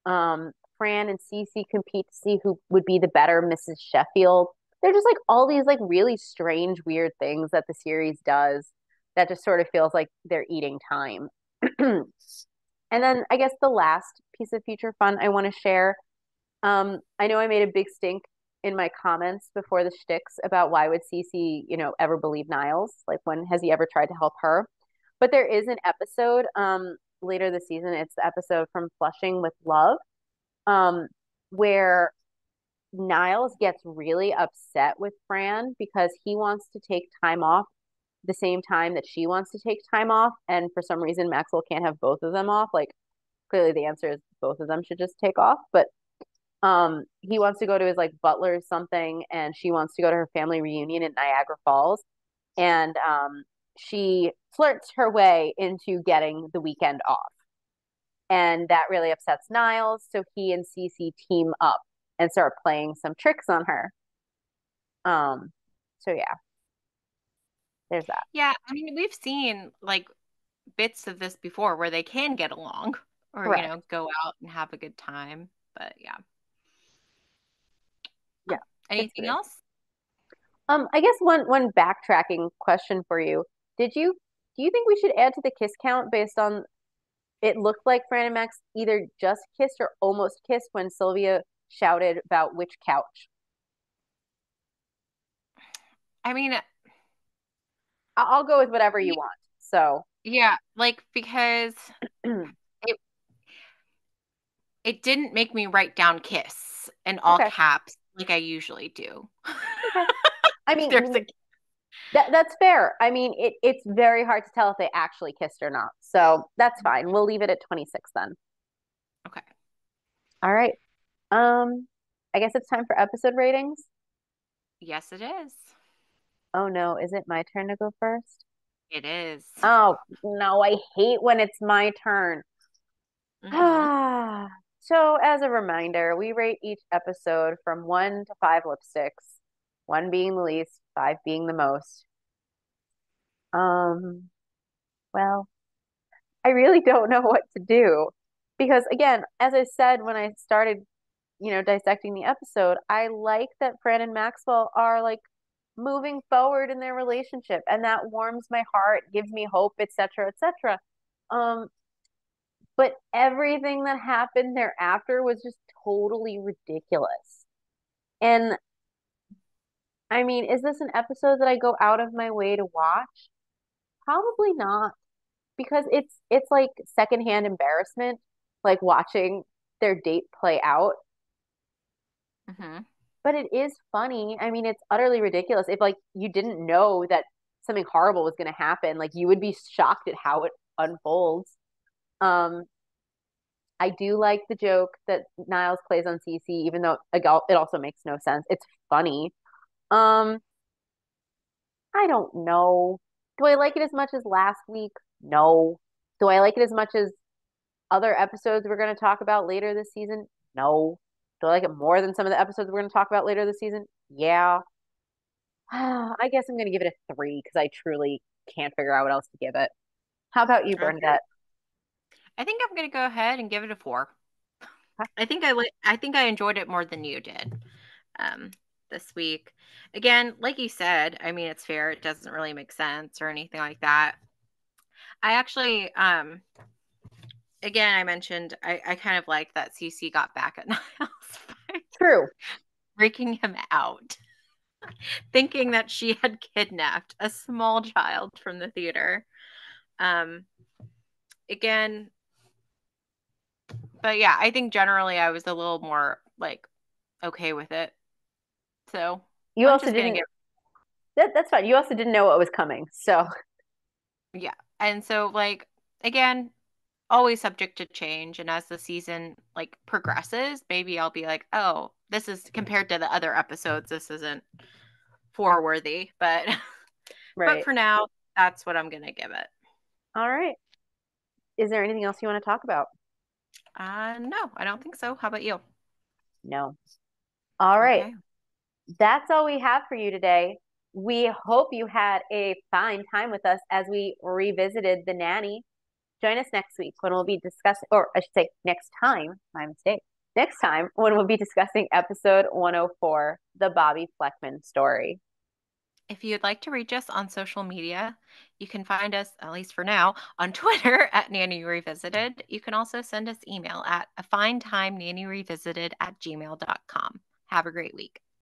Fran and Cece compete to see who would be the better Mrs. Sheffield. They're just like all these like really strange, weird things that the series does that just sort of feels like they're eating time. And then I guess the last piece of future fun I want to share. I know I made a big stink in my comments before the shticks about why would Cece, ever believe Niles? Like, when has he ever tried to help her? But there is an episode later this season. It's the episode from Flushing with Love, um, where Niles gets really upset with Fran because he wants to take time off the same time that she wants to take time off. And for some reason, Maxwell can't have both of them off. Like, clearly the answer is both of them should just take off. But he wants to go to his like butler or something, and she wants to go to her family reunion in Niagara Falls. And she flirts her way into getting the weekend off. And that really upsets Niles. So he and Cece team up and start playing some tricks on her. Um, so yeah, there's that. Yeah, I mean, we've seen like bits of this before where they can get along or, Correct. go out and have a good time. But yeah. Yeah, it's Anything weird. else? I guess one backtracking question for you. Did you do you think we should add to the kiss count based on it looked like Fran and Max either just kissed or almost kissed when Sylvia shouted about which couch? I mean, I'll go with whatever you want. So, yeah, like because it it didn't make me write down kiss in all okay, caps like I usually do. okay. I If there's mean, a that's fair. I mean, it's very hard to tell if they actually kissed or not. So that's fine. We'll leave it at 26 then. okay. All right. I guess it's time for episode ratings. Yes, it is. Oh no, is it my turn to go first? It is. Oh no, I hate when it's my turn. Mm-hmm. So, as a reminder, we rate each episode from 1 to 5 lipsticks, one being the least, five being the most. Um, well, I really don't know what to do because, again, as I said when I started, dissecting the episode, I like that Fran and Maxwell are like moving forward in their relationship, and that warms my heart, gives me hope, etc., etc. Um, but everything that happened thereafter was just totally ridiculous. And I mean, is this an episode that I go out of my way to watch? Probably not, because it's like secondhand embarrassment, like watching their date play out. Mm-hmm. But it is funny. I mean, it's utterly ridiculous. If like you didn't know that something horrible was going to happen, like you would be shocked at how it unfolds. Um, I do like the joke that Niles plays on Cece, even though it also makes no sense. It's funny. Um, I don't know. Do I like it as much as last week? No. Do I like it as much as other episodes we're going to talk about later this season? No. Do I like it more than some of the episodes we're going to talk about later this season? Yeah. I guess I'm going to give it a 3 because I truly can't figure out what else to give it. How about you, Okay. Bernadette? I think I'm gonna go ahead and give it a 4. I think I enjoyed it more than you did. Um, this week. Again, like you said, I mean it's fair. It doesn't really make sense or anything like that. I actually again I mentioned I kind of like that CC got back at Niles by True. breaking him out, thinking that she had kidnapped a small child from the theater. Um, again, but yeah, I think generally I was a little more like okay with it. So You I'm also just gonna didn't, get that's fine. You also didn't know what was coming. So, yeah. And so like again, always subject to change, and as the season like progresses, maybe I'll be like, "Oh, this is compared to the other episodes, this isn't for worthy." But but right. for now, that's what I'm going to give it. All right. Is there anything else you want to talk about? No, I don't think so. How about you? No. All right. Okay. That's all we have for you today. We hope you had a fine time with us as we revisited The Nanny. Join us next week when we'll be discussing, or I should say, next time, my mistake. Next time when we'll be discussing episode 104, The Bobby Fleckman Story. If you'd like to reach us on social media, you can find us, at least for now, on Twitter at Nanny Revisited. You can also send us email at a fine time nanny revisited at gmail.com. Have a great week.